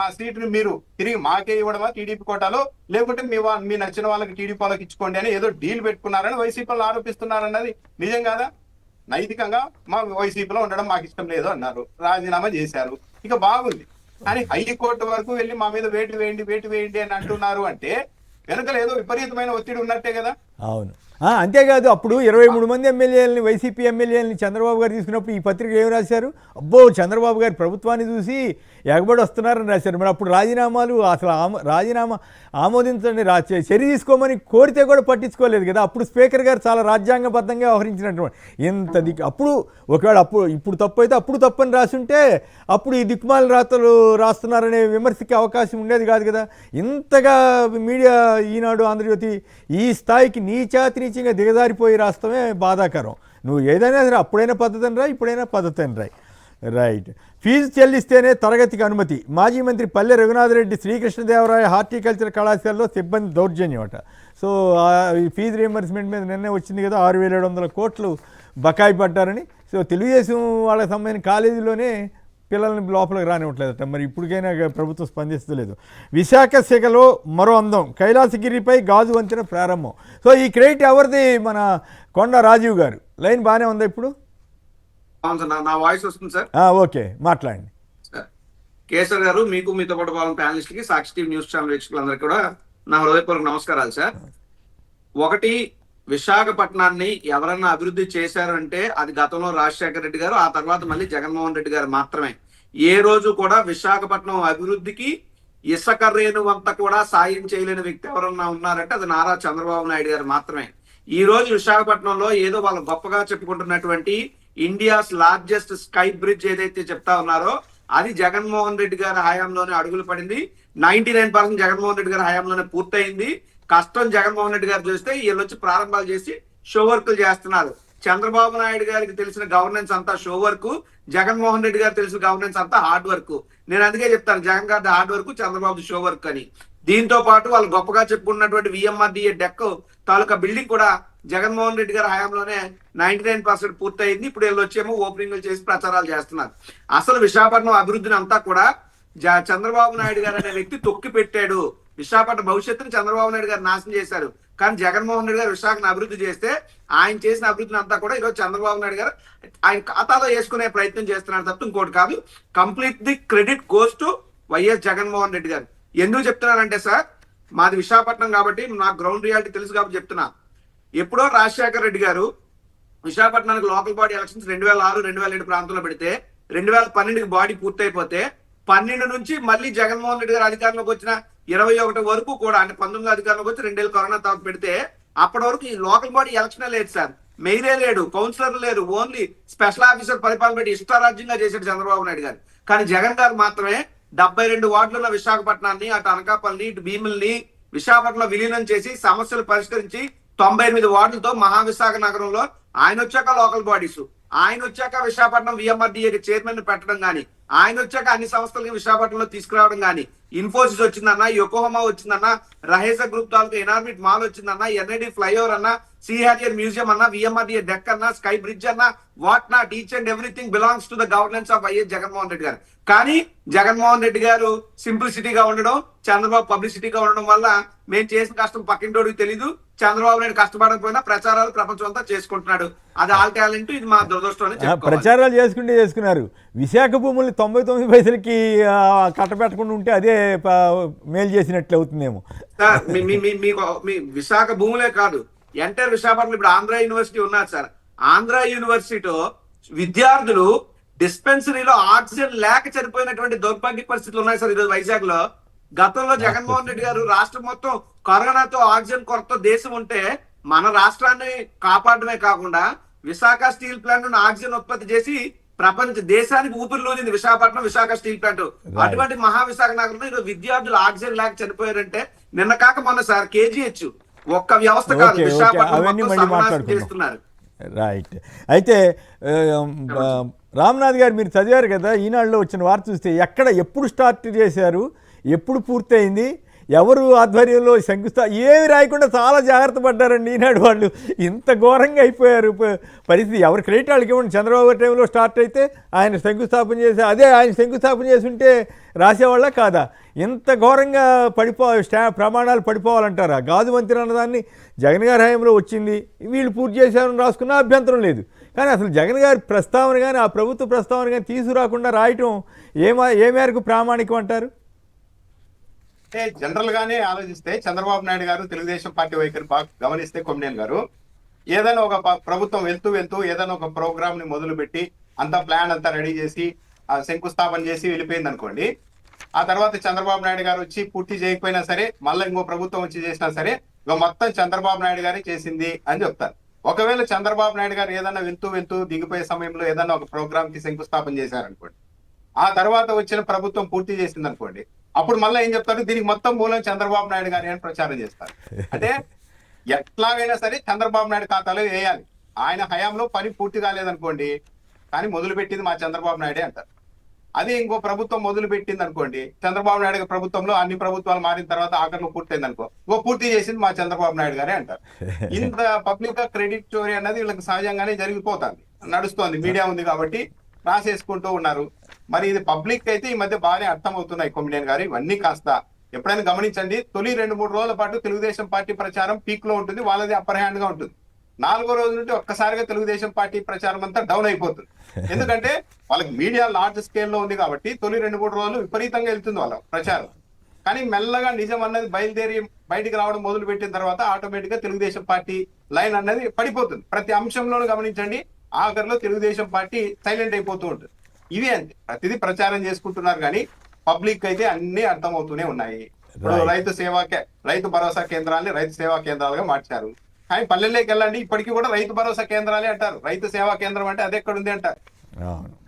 ఆ సీటుని మీరు తిరిగి మాకే ఇవ్వడమా టీడీపీ కోటాలో, లేకుంటే మీ నచ్చిన వాళ్ళకి టీడీపీ వాళ్ళకి ఇచ్చుకోండి అని ఏదో డీల్ పెట్టుకున్నారని వైసీపీలో ఆరోపిస్తున్నారన్నది నిజం కాదా? నైతికంగా మా వైసీపీలో ఉండడం మాకు ఇష్టం లేదు అన్నారు, రాజీనామా చేశారు, ఇక బాగుంది. కానీ హైకోర్టు వరకు వెళ్ళి మా మీద వేటు వేయండి అని అంటున్నారు అంటే వెనకలు ఏదో విపరీతమైన ఒత్తిడి ఉన్నట్టే కదా. అవును, అంతేకాదు అప్పుడు 23 మంది ఎమ్మెల్యేలని, వైసీపీ ఎమ్మెల్యేలని చంద్రబాబు గారు తీసుకున్నప్పుడు ఈ పత్రిక ఏమి రాశారు? అబ్బో చంద్రబాబు గారి ప్రభుత్వాన్ని చూసి ఎగబడి వస్తున్నారని రాశారు. మరి అప్పుడు రాజీనామాలు అసలు రాజీనామా ఆమోదించండి, చర్య తీసుకోమని కోరితే కూడా పట్టించుకోలేదు కదా. అప్పుడు స్పీకర్ గారు చాలా రాజ్యాంగబద్ధంగా వ్యవహరించినటువంటి అప్పుడు ఒకవేళ ఇప్పుడు తప్పు అయితే అప్పుడు తప్పని రాసుంటే అప్పుడు ఈ దిక్కుమాల రాతలు రాస్తున్నారనే విమర్శకి అవకాశం ఉండేది కాదు కదా. ఇంతగా మీడియా ఈనాడు, ఆంధ్రజ్యోతి ఈ స్థాయికి నీచాతినీచంగా దిగజారిపోయి రాస్తామే బాధాకరం. నువ్వు ఏదైనా సరే అప్పుడైనా పద్ధతి అని రా, ఇప్పుడైనా పద్ధతి అని రాయి. రైట్. ఫీజు చెల్లిస్తేనే తరగతికి అనుమతి. మాజీ మంత్రి పల్లె రఘునాథరెడ్డి శ్రీకృష్ణదేవరాయ హార్టికల్చర్ కళాశాలలో సిబ్బంది దౌర్జన్యం అట. సో ఫీజు రీఎంబర్స్మెంట్ మీద నిన్నే వచ్చింది కదా, 6,700 కోట్లు బకాయి పడ్డారని. సో తెలుగుదేశం వాళ్ళకి సంబంధించిన కాలేజీలోనే పిల్లల్ని లోపలికి రానివ్వట్లేదట. మరి ఇప్పటికైనా ప్రభుత్వం స్పందిస్తలేదు. విశాఖ శాఖలో మరో అందం, కైలాసగిరిపై గాజు వంతెన ప్రారంభం. సో ఈ క్రెడిట్ ఎవరిది? మన కొండ రాజీవ్ గారు. లైన్ బాగానే ఉందా ఇప్పుడు? నా వాయిస్ వస్తుంది సార్? ఓకే, మాట్లాడండి సార్. కేసర్ గారు, మీకు మీతో పాటు వాళ్ళ ప్యానలిస్ట్ కి, సాక్షి టీవీ న్యూస్ ఛానల్ వీక్షకులందరికీ కూడా నా హృదయపూర్వక నమస్కారాలు సార్. ఒకటి, విశాఖపట్నాన్ని ఎవరన్నా అభివృద్ధి చేశారంటే అది గతంలో రాజశేఖర రెడ్డి గారు, ఆ తర్వాత మళ్ళీ జగన్మోహన్ రెడ్డి గారు మాత్రమే. ఏ రోజు కూడా విశాఖపట్నం అభివృద్ధికి ఇసుక రేణువంత కూడా సాయం చేయలేని వ్యక్తి ఎవరన్నా ఉన్నారంటే అది నారా చంద్రబాబు నాయుడు గారు మాత్రమే. ఈ రోజు విశాఖపట్నంలో ఏదో వాళ్ళు గొప్పగా చెప్పుకుంటున్నటువంటి ఇండియాస్ లార్జెస్ట్ స్కై బ్రిడ్జ్ ఏదైతే చెప్తా ఉన్నారో అది జగన్మోహన్ రెడ్డి గారి హయాంలోనే అడుగులు పడింది. 99% జగన్మోహన్ రెడ్డి గారి హయాంలోనే పూర్తయింది. కష్టం జగన్మోహన్ రెడ్డి గారు చేస్తే వీళ్ళు వచ్చి ప్రారంభాలు చేసి షో వర్కులు చేస్తున్నారు. చంద్రబాబు నాయుడు గారికి తెలిసిన గవర్నెన్స్ అంతా షో వర్క్, జగన్మోహన్ రెడ్డి గారు తెలిసిన గవర్నెన్స్ అంతా హార్డ్ వర్క్. నేను అందుకే చెప్తాను జగన్ గారి hard work, Chandrababu show work అని. దీంతో పాటు వాళ్ళు గొప్పగా చెప్పుకున్నటువంటి విఎంఆర్డిఏ డెక్ తాలూకా బిల్డింగ్ కూడా జగన్మోహన్ రెడ్డి గారి హయాంలోనే 99% పూర్తయింది. ఇప్పుడు వీళ్ళు వచ్చేమో ఓపెనింగ్లు చేసి ప్రచారాలు చేస్తున్నారు. అసలు విశాఖపట్నం అభివృద్ధిని అంతా కూడా చంద్రబాబు నాయుడు గారు అనే వ్యక్తి తొక్కి పెట్టాడు. విశాఖపట్నం భవిష్యత్తుని చంద్రబాబు నాయుడు గారు నాశనం చేశారు. కానీ జగన్మోహన్ రెడ్డి గారు విశాఖను అభివృద్ధి చేస్తే ఆయన చేసిన అభివృద్ధిని అంతా కూడా ఈరోజు చంద్రబాబు నాయుడు గారు ఆయన ఖాతాలో వేసుకునే ప్రయత్నం చేస్తున్నారు తప్ప ఇంకోటి కాదు. Complete the credit goes to YS Jaganmohan Reddy గారు. ఎందుకు చెప్తున్నానంటే సార్, మాది విశాఖపట్నం కాబట్టి నాకు గ్రౌండ్ రియాలిటీ తెలుసు కాబట్టి చెప్తున్నా. ఎప్పుడో రాజశేఖర రెడ్డి గారు విశాఖపట్నానికి లోకల్ బాడీ ఎలక్షన్స్ 2006, 2007 ప్రాంతంలో పెడితే 2012కి బాడీ పూర్తయిపోతే 12 నుంచి మళ్ళీ జగన్మోహన్ రెడ్డి గారు అధికారంలోకి వచ్చిన 21 వరకు కూడా, అంటే 19 అధికారంలోకి వచ్చి 2 ఏళ్ళు కరోనా తర్వాత పెడితే అప్పటి వరకు ఈ లోకల్ బాడీ ఎలక్షన్ లేదు సార్. మెయిరే లేడు, కౌన్సిలర్ లేరు, ఓన్లీ స్పెషల్ ఆఫీసర్ పరిపాలన పెట్టి ఇష్టారాజ్యంగా చేశాడు చంద్రబాబు నాయుడు గారు. కానీ జగన్ గారు మాత్రమే 72 వార్డులు ఉన్న విశాఖపట్నాన్ని, అటు అనకాపల్లి, ఇటు భీముల్ని విశాఖపట్నంలో విలీనం చేసి సమస్యలు పరిష్కరించి 98 వార్డులతో మహావిశాఖ నగరంలో ఆయన వచ్చాక లోకల్ బాడీస్, ఆయన వచ్చాక విశాఖపట్నం విఎంఆర్డిఏకి చైర్మన్ పెట్టడం గానీ, ఆయన వచ్చాక అన్ని సంస్థలకి విశాఖపట్నంలో తీసుకురావడం గానీ, ఇన్ఫోసిస్ వచ్చిందన్నా, యోకోహోమా వచ్చిందన్నా, రహేసా గ్రూప్ తాలూకు ఎనార్మిట్ మాల్ వచ్చిందన్నా, ఎన్ఐడి ఫ్లైఓవర్ అన్నా, సిహారియర్ మ్యూజియం అన్నా, విఎంఆర్డిఏ డెక్ అన్నా, స్కై బ్రిడ్జ్ అన్నా, what not, each and everything belongs to the governance of YS Jaganmohan Reddy గారు. కానీ జగన్మోహన్ రెడ్డి గారు సింప్లిసిటీగా ఉండడం, చంద్రబాబు పబ్లిసిటీగా ఉండడం వల్ల మేము చేసిన కష్టం పక్కింటోడికి తెలీదు. చంద్రబాబు నాయుడు కష్టపడకపోయినా ప్రచారాలు ప్రపంచం అంతా చేసుకుంటున్నాడు. అది ఆల్ టాలెంట్, ఇది మా దురదృష్టం అని చెప్పుకోవాలి. ప్రచారాలు చేసుకున్నారు. విశాఖ భూముల్ని 99 పైసలకి కట్టబెట్టకుండా ఉంటే అదే మేలు చేసినట్లు అవుతుందేమో సార్. మీ విశాఖ భూములే కాదు, ఎంటైర్ విశాఖపట్నం ఇప్పుడు ఆంధ్ర యూనివర్సిటీ ఉన్నారు సార్. ఆంధ్ర యూనివర్సిటీలో విద్యార్థులు డిస్పెన్సరీలో ఆక్సిజన్ లేక చనిపోయినటువంటి దౌర్భాగ్య పరిస్థితులు ఉన్నాయి సార్ ఈరోజు వైజాగ్ లో. గతంలో జగన్మోహన్ రెడ్డి గారు రాష్ట్రం మొత్తం కరోనాతో ఆక్సిజన్ కొరత దేశం ఉంటే మన రాష్ట్రాన్ని కాపాడమే కాకుండా విశాఖ స్టీల్ ప్లాంట్ ఆక్సిజన్ ఉత్పత్తి చేసి ప్రపంచ దేశానికి ఊపిరిలోనింది విశాఖపట్నం, విశాఖ స్టీల్ ప్లాంట్. అటువంటి మహావిశాఖ నగరంలో ఈరోజు విద్యార్థులు ఆక్సిజన్ లేక చనిపోయారంటే నిన్న కాక మొన్న సార్ కేజీహెచ్ ఒక్క వ్యవస్థ కాదు, విశాఖపట్నం చేస్తున్నారు. రైట్. అయితే రామ్నాథ్ గారు, మీరు చదివారు కదా ఈనాడులో వచ్చిన వార్త చూస్తే, ఎప్పుడు స్టార్ట్ చేశారు, ఎప్పుడు పూర్తయింది, ఎవరు ఆధ్వర్యంలో ఏమి రాయకుండా చాలా జాగ్రత్త పడ్డారండి ఈనాడు వాళ్ళు. ఇంత ఘోరంగా అయిపోయారు పరిస్థితి. ఎవరు క్రెడిట్ వాళ్ళకి ఇవ్వండి. చంద్రబాబు టైంలో స్టార్ట్ అయితే ఆయన శంకుస్థాపన చేసి, అదే ఆయన శంకుస్థాపన చేసి ఉంటే రాసేవాళ్ళ కాదా? ఇంత ఘోరంగా ప్రమాణాలు పడిపోవాలంటారా? గాజు వంతెన అన్నదాన్ని జగన్ గారి హయాంలో వచ్చింది, వీళ్ళు పూర్తి చేశారని రాసుకున్నా అభ్యంతరం లేదు. కానీ అసలు జగన్ గారి ప్రస్తావన కానీ ఆ ప్రభుత్వ ప్రస్తావన కానీ తీసుకురాకుండా రాయటం ఏ మేరకు ప్రామాణికం అంటారు? అంటే జనరల్ గానే ఆలోచిస్తే చంద్రబాబు నాయుడు గారు తెలుగుదేశం పార్టీ వైఖరి బాగా గమనిస్తే కొమ్మినేని గారు, ఏదైనా ఒక ప్రభుత్వం వెళ్తూ ఏదైనా ఒక ప్రోగ్రామ్ ని మొదలు పెట్టి అంతా ప్లాన్ అంతా రెడీ చేసి శంకుస్థాపన చేసి వెళ్ళిపోయింది అనుకోండి. ఆ తర్వాత చంద్రబాబు నాయుడు గారు వచ్చి పూర్తి చేయకపోయినా సరే మళ్ళీ ఇంకో ప్రభుత్వం వచ్చి చేసినా సరే ఇక మొత్తం చంద్రబాబు నాయుడు గారే చేసింది అని చెప్తారు. ఒకవేళ చంద్రబాబు నాయుడు గారు ఏదైనా వెళ్తూ దిగిపోయే సమయంలో ఏదైనా ఒక ప్రోగ్రామ్ కి శంకుస్థాపన చేశారనుకోండి, ఆ తర్వాత వచ్చిన ప్రభుత్వం పూర్తి చేసింది అనుకోండి, అప్పుడు మళ్ళీ ఏం చెప్తారు, దీనికి మొత్తం మూలం చంద్రబాబు నాయుడు గారి అని ప్రచారం చేస్తారు. అంటే ఎట్లాగైనా సరే చంద్రబాబు నాయుడు ఖాతాలో వేయాలి. ఆయన హయాంలో పని పూర్తి కాలేదనుకోండి, కానీ మొదలు పెట్టింది మా చంద్రబాబు నాయుడే అంటారు. అదే ఇంకో ప్రభుత్వం మొదలు పెట్టింది అనుకోండి, చంద్రబాబు నాయుడు ప్రభుత్వంలో అన్ని ప్రభుత్వాలు మారిన తర్వాత ఆఖరిలో పూర్తయింది అనుకో, పూర్తి చేసింది మా చంద్రబాబు నాయుడు గారే అంటారు. ఇంత పబ్లిక్ గా క్రెడిట్ చోరీ అన్నది వీళ్ళకి సహజంగానే జరిగిపోతుంది, నడుస్తోంది. మీడియా ఉంది కాబట్టి రాసేసుకుంటూ ఉన్నారు. మరి ఇది పబ్లిక్ అయితే ఈ మధ్య బాగానే అర్థం అవుతున్నాయి కొమ్మినేని గారు. ఇవన్నీ కాస్త ఎప్పుడైనా గమనించండి, తొలి 2-3 రోజుల పాటు తెలుగుదేశం పార్టీ ప్రచారం పీక్ లో ఉంటుంది, వాళ్ళది అప్పర్ హ్యాండ్ గా ఉంటుంది. 4వ రోజు నుండి ఒక్కసారిగా తెలుగుదేశం పార్టీ ప్రచారం అంతా డౌన్ అయిపోతుంది. ఎందుకంటే వాళ్ళకి మీడియా లార్జ్ స్కేల్ లో ఉంది కాబట్టి తొలి 2-3 రోజులు విపరీతంగా వెళ్తుంది వాళ్ళ ప్రచారం. కానీ మెల్లగా నిజం అన్నది బయలుదేరి బయటికి రావడం మొదలు పెట్టిన తర్వాత ఆటోమేటిక్ గా తెలుగుదేశం పార్టీ లైన్ అన్నది పడిపోతుంది. ప్రతి అంశంలోనూ గమనించండి, ఆఖరిలో తెలుగుదేశం పార్టీ సైలెంట్ అయిపోతూ ఉంటుంది. ఇవే అంతే, ప్రతిదీ ప్రచారం చేసుకుంటున్నారు కానీ పబ్లిక్ అయితే అన్ని అర్థమవుతూనే ఉన్నాయి. ఇప్పుడు రైతు భరోసా కేంద్రాలని రైతు సేవా కేంద్రాలుగా మార్చారు. కానీ పల్లెల్లోకి వెళ్ళండి, ఇప్పటికీ కూడా రైతు భరోసా కేంద్రాలే అంటారు. రైతు సేవా కేంద్రం అంటే అది ఎక్కడ ఉంది అంటారు.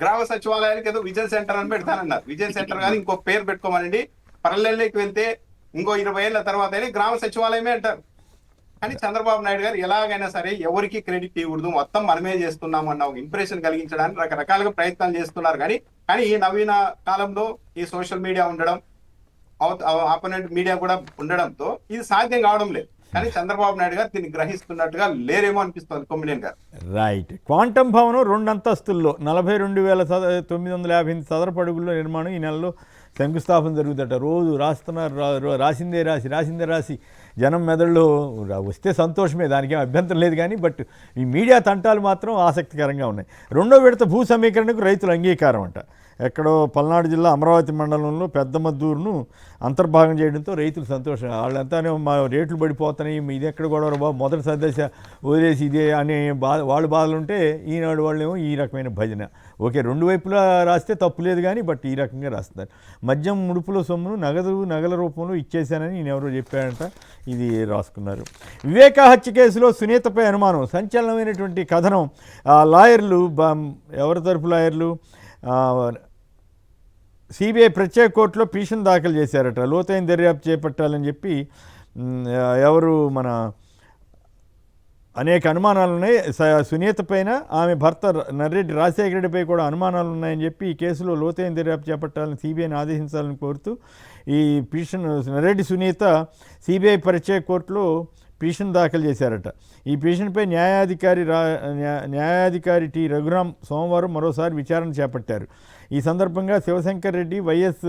గ్రామ సచివాలయానికి ఏదో విజయ్ సెంటర్ అని పెడతానన్నారు. విజయ్ సెంటర్ కాదు, ఇంకో పేరు పెట్టుకోమనండి. పల్లెల్లోకి వెళ్తే ఇంకో 20 ఏళ్ల తర్వాత గ్రామ సచివాలయమే అంటారు. కానీ చంద్రబాబు నాయుడు గారు ఎలాగైనా సరే ఎవరికి క్రెడిట్ ఇవ్వకూడదు, మొత్తం మనమే చేస్తున్నాం అన్న ఒక ఇంప్రెషన్ కలిగించడానికి రకరకాలుగా ప్రయత్నాలు చేస్తున్నారు. కానీ ఈ నవీన కాలంలో ఈ సోషల్ మీడియా ఉండడం, ఆపోనెంట్ మీడియా కూడా ఉండడంతో ఇది సాధ్యం కావడం లేదు. కానీ చంద్రబాబు నాయుడు గారు దీన్ని గ్రహిస్తున్నట్టుగా లేరేమో అనిపిస్తుంది కొమ్మినేని గారు. రైట్. క్వాంటమ్ భవనం 2 అంతస్తుల్లో 42,958 చదరపు అడుగుల్లో నిర్మాణం ఈ నెలలో శంకుస్థాపన జరుగుతుందట. రోజు రాస్తున్నారు, రాసిందే రాసి జనం మెదడులో వస్తే సంతోషమే, దానికేం అభ్యంతరం లేదు. కానీ బట్ ఈ మీడియా తంటాలు మాత్రం ఆసక్తికరంగా ఉన్నాయి. 2వ విడత భూ సమీకరణకు రైతుల అంగీకారం అంట. ఎక్కడో పల్నాడు జిల్లా అమరావతి మండలంలో పెద్దమద్దూరును అంతర్భాగం చేయడంతో రైతులు సంతోషం. వాళ్ళంతానే మా రేట్లు పడిపోతున్నాయి, ఇది ఎక్కడ గొడవ బాబు, మొదటి సదస్య వదిలేసి ఇదే అనే వాళ్ళు బాధలుంటే ఈనాడు వాళ్ళేమో ఈ రకమైన భజన. ఓకే, 2 వైపులా రాస్తే తప్పు లేదు కానీ బట్ ఈ రకంగా రాస్తున్నారు. మద్యం ముడుపుల సొమ్మును నగల రూపంలో ఇచ్చేశానని ఈయన ఎవరో చెప్పాడంట, ఇది రాసుకున్నారు. వివేకా హత్య కేసులో సునీతపై అనుమానం, సంచలనమైనటువంటి కథనం. లాయర్లు, ఎవరి తరపు లాయర్లు సిబిఐ ప్రత్యేక కోర్టులో పిటిషన్ దాఖలు చేశారట. లోతైన దర్యాప్తు చేపట్టాలని చెప్పి ఎవరు మన అనేక అనుమానాలు ఉన్నాయి. సునీత పైన, ఆమె భర్త నర్రెడ్డి రాజశేఖర రెడ్డిపై కూడా అనుమానాలు ఉన్నాయని చెప్పి ఈ కేసులో లోతైన దర్యాప్తు చేపట్టాలని సిబిఐని ఆదేశించాలని కోరుతూ ఈ పిటిషన్ నర్రెడ్డి సునీత సిబిఐ ప్రత్యేక కోర్టులో పిటిషన్ దాఖలు చేశారట. ఈ పిటిషన్పై న్యాయాధికారి టి రఘురాం సోమవారం మరోసారి విచారణ చేపట్టారు. ఈ సందర్భంగా Shivashankar Reddy, YS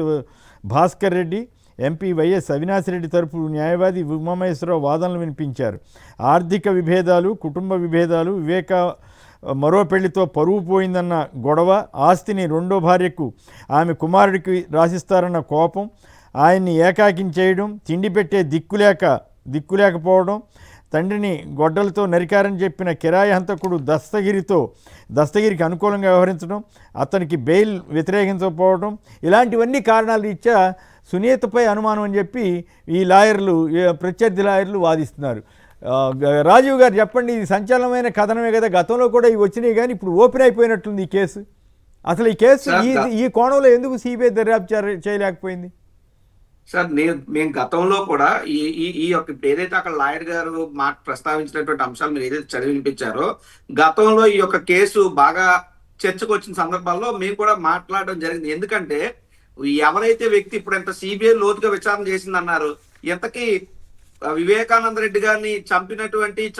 Bhaskar Reddy, MP YS Avinash Reddy తరపు న్యాయవాది ఉమామహేశ్వరరావు వాదనలు వినిపించారు. ఆర్థిక విభేదాలు, కుటుంబ విభేదాలు, వివేక మరో పెళ్లితో పరువు పోయిందన్న గొడవ, ఆస్తిని 2వ భార్యకు ఆమె కుమారుడికి రాసిస్తారన్న కోపం, ఆయన్ని ఏకాకిం చేయడం, తిండి పెట్టే దిక్కులేకపోవడం, తండ్రిని గొడ్డలతో నరికారని చెప్పిన కిరాయి హంతకుడు దస్తగిరికి అనుకూలంగా వ్యవహరించడం, అతనికి బెయిల్ వ్యతిరేకించకపోవడం, ఇలాంటివన్నీ కారణాలు ఇచ్చా సునీతపై అనుమానం అని చెప్పి ఈ లాయర్లు, ప్రత్యర్థి లాయర్లు వాదిస్తున్నారు. రాజీవ్ గారు చెప్పండి, ఇది సంచలనమైన కథనమే కదా, గతంలో కూడా ఇవి వచ్చినాయి కానీ ఇప్పుడు ఓపెన్ అయిపోయినట్లుంది ఈ కేసు. అసలు ఈ కేసు ఈ కోణంలో ఎందుకు సిబిఐ దర్యాప్తు చేయలేకపోయింది? సార్, మేము గతంలో కూడా ఈ యొక్క ఏదైతే అక్కడ లాయర్ గారు ప్రస్తావించినటువంటి అంశాలు మీరు ఏదైతే చదివి వినిపించారో, గతంలో ఈ యొక్క కేసు బాగా చర్చకు వచ్చిన సందర్భాల్లో మేము కూడా మాట్లాడడం జరిగింది. ఎందుకంటే ఎవరైతే వ్యక్తి ఇప్పుడు ఎంత సిబిఐ లోతుగా విచారణ చేసిందన్నారు, ఇంతకీ వివేకానంద రెడ్డి గారిని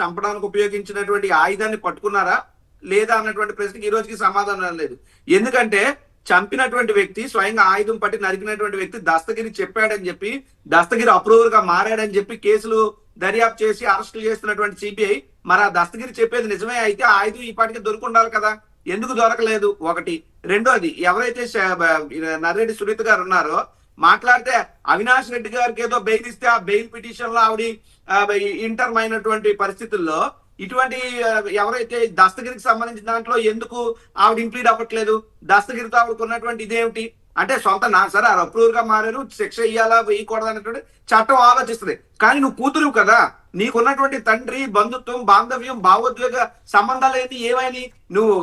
చంపడానికి ఉపయోగించినటువంటి ఆయుధాన్ని పట్టుకున్నారా లేదా అన్నటువంటి ప్రశ్నకి ఈ రోజుకి సమాధానం లేదు. ఎందుకంటే చంపినటువంటి వ్యక్తి స్వయంగా ఆయుధం పట్టి నరికినటువంటి వ్యక్తి దస్తగిరి చెప్పాడని చెప్పి, దస్తగిరి అప్రూవర్ గా మారాడని చెప్పి కేసులు దర్యాప్తు చేసి అరెస్టులు చేస్తున్నటువంటి సిబిఐ, మరి ఆ దస్తగిరి చెప్పేది నిజమే అయితే ఆయుధం ఈ పాటికి దొరుకుండాలి కదా, ఎందుకు దొరకలేదు? ఒకటి. రెండోది, ఎవరైతే నర్రెడ్డి సునీత గారు ఉన్నారో మాట్లాడితే అవినాష్ రెడ్డి గారికి ఏదో బెయిల్ ఇస్తే ఆ బెయిల్ పిటిషన్ లో ఆవిడ ఇంటర్మ్ అయినటువంటి పరిస్థితుల్లో ఇటువంటి ఎవరైతే దస్తగిరికి సంబంధించిన దాంట్లో ఎందుకు ఆవిడ ఇంప్లీడ్ అవ్వట్లేదు? దస్తగిరితో ఆవిడకు ఉన్నటువంటి ఇదేమిటి అంటే సొంత సరే అప్రూవర్ గా మారారు, శిక్ష ఇయ్యాలా వేయకూడదు అనేటువంటి చట్టం ఆలోచిస్తుంది. కానీ నువ్వు కూతురు కదా, నీకున్నటువంటి తండ్రి బంధుత్వం, బాంధవ్యం, భావోద్వేగ సంబంధాలు ఏంటి ఏమైనా నువ్వు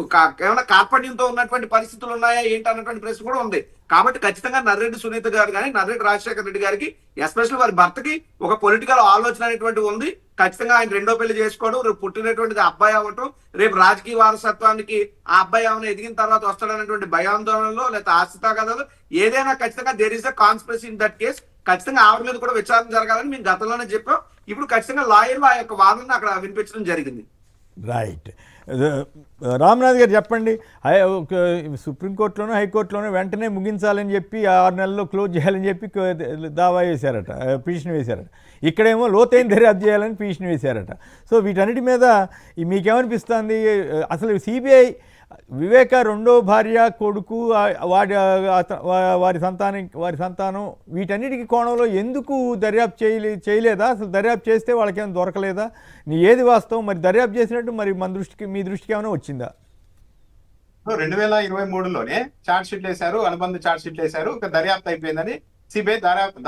ఏమైనా కార్పణ్యంతో ఉన్నటువంటి పరిస్థితులు ఉన్నాయా ఏంటి అన్నటువంటి ప్రశ్న కూడా ఉంది. కాబట్టి ఖచ్చితంగా నర్రెడ్డి సునీత గారు కానీ నర్రెడ్డి రాజశేఖర రెడ్డి గారికి ఎస్పెషల్ వారి భర్తకి ఒక పొలిటికల్ ఆలోచన అనేటువంటి ఉంది. ఖచ్చితంగా ఆయన రెండో పెళ్లి చేసుకోవడం, రేపు పుట్టినటువంటిది అబ్బాయి అవ్వటం, రేపు రాజకీయ వారసత్వానికి ఆ అబ్బాయి ఏమైనా ఎదిగిన తర్వాత వస్తాడనేటువంటి భయాందోళనలో లేదా ఆస్తితాగదాలు ఏదైనా ఖచ్చితంగా there is a conspiracy in that case. ఖచ్చితంగా ఆవిడ మీద కూడా విచారణ జరగాలని మేము గతంలోనే చెప్పాం. ఇప్పుడు ఖచ్చితంగా లాయర్లు ఆ యొక్క వాదనను అక్కడ వినిపించడం జరిగింది. రైట్. రామ్నాథ్ గారు చెప్పండి, సుప్రీంకోర్టులోనూ హైకోర్టులోనూ వెంటనే ముగించాలని చెప్పి 6 నెలల్లో క్లోజ్ చేయాలని చెప్పి దావా వేశారట, పిటిషన్ వేశారట. ఇక్కడేమో లోతైన దర్యాప్తు చేయాలని పిటిషన్ వేశారట. సో వీటన్నిటి మీద మీకేమనిపిస్తుంది? అసలు సిబిఐ వివేక రెండో భార్య, కొడుకు, వారి సంతానం వీటన్నిటికీ కోణంలో ఎందుకు దర్యాప్తు చేయలేదా? అసలు దర్యాప్తు చేస్తే వాళ్ళకేమైనా దొరకలేదా? ఏది వాస్తవం? మరి దర్యాప్తు చేసినట్టు మరి మీ దృష్టికి ఏమైనా వచ్చిందా? 2023లోనే ఛార్జ్ షీట్లు వేశారు, అనుబంధ ఛార్జ్ షీట్లు వేశారు, ఒక దర్యాప్తు అయిపోయిందని సిబిఐ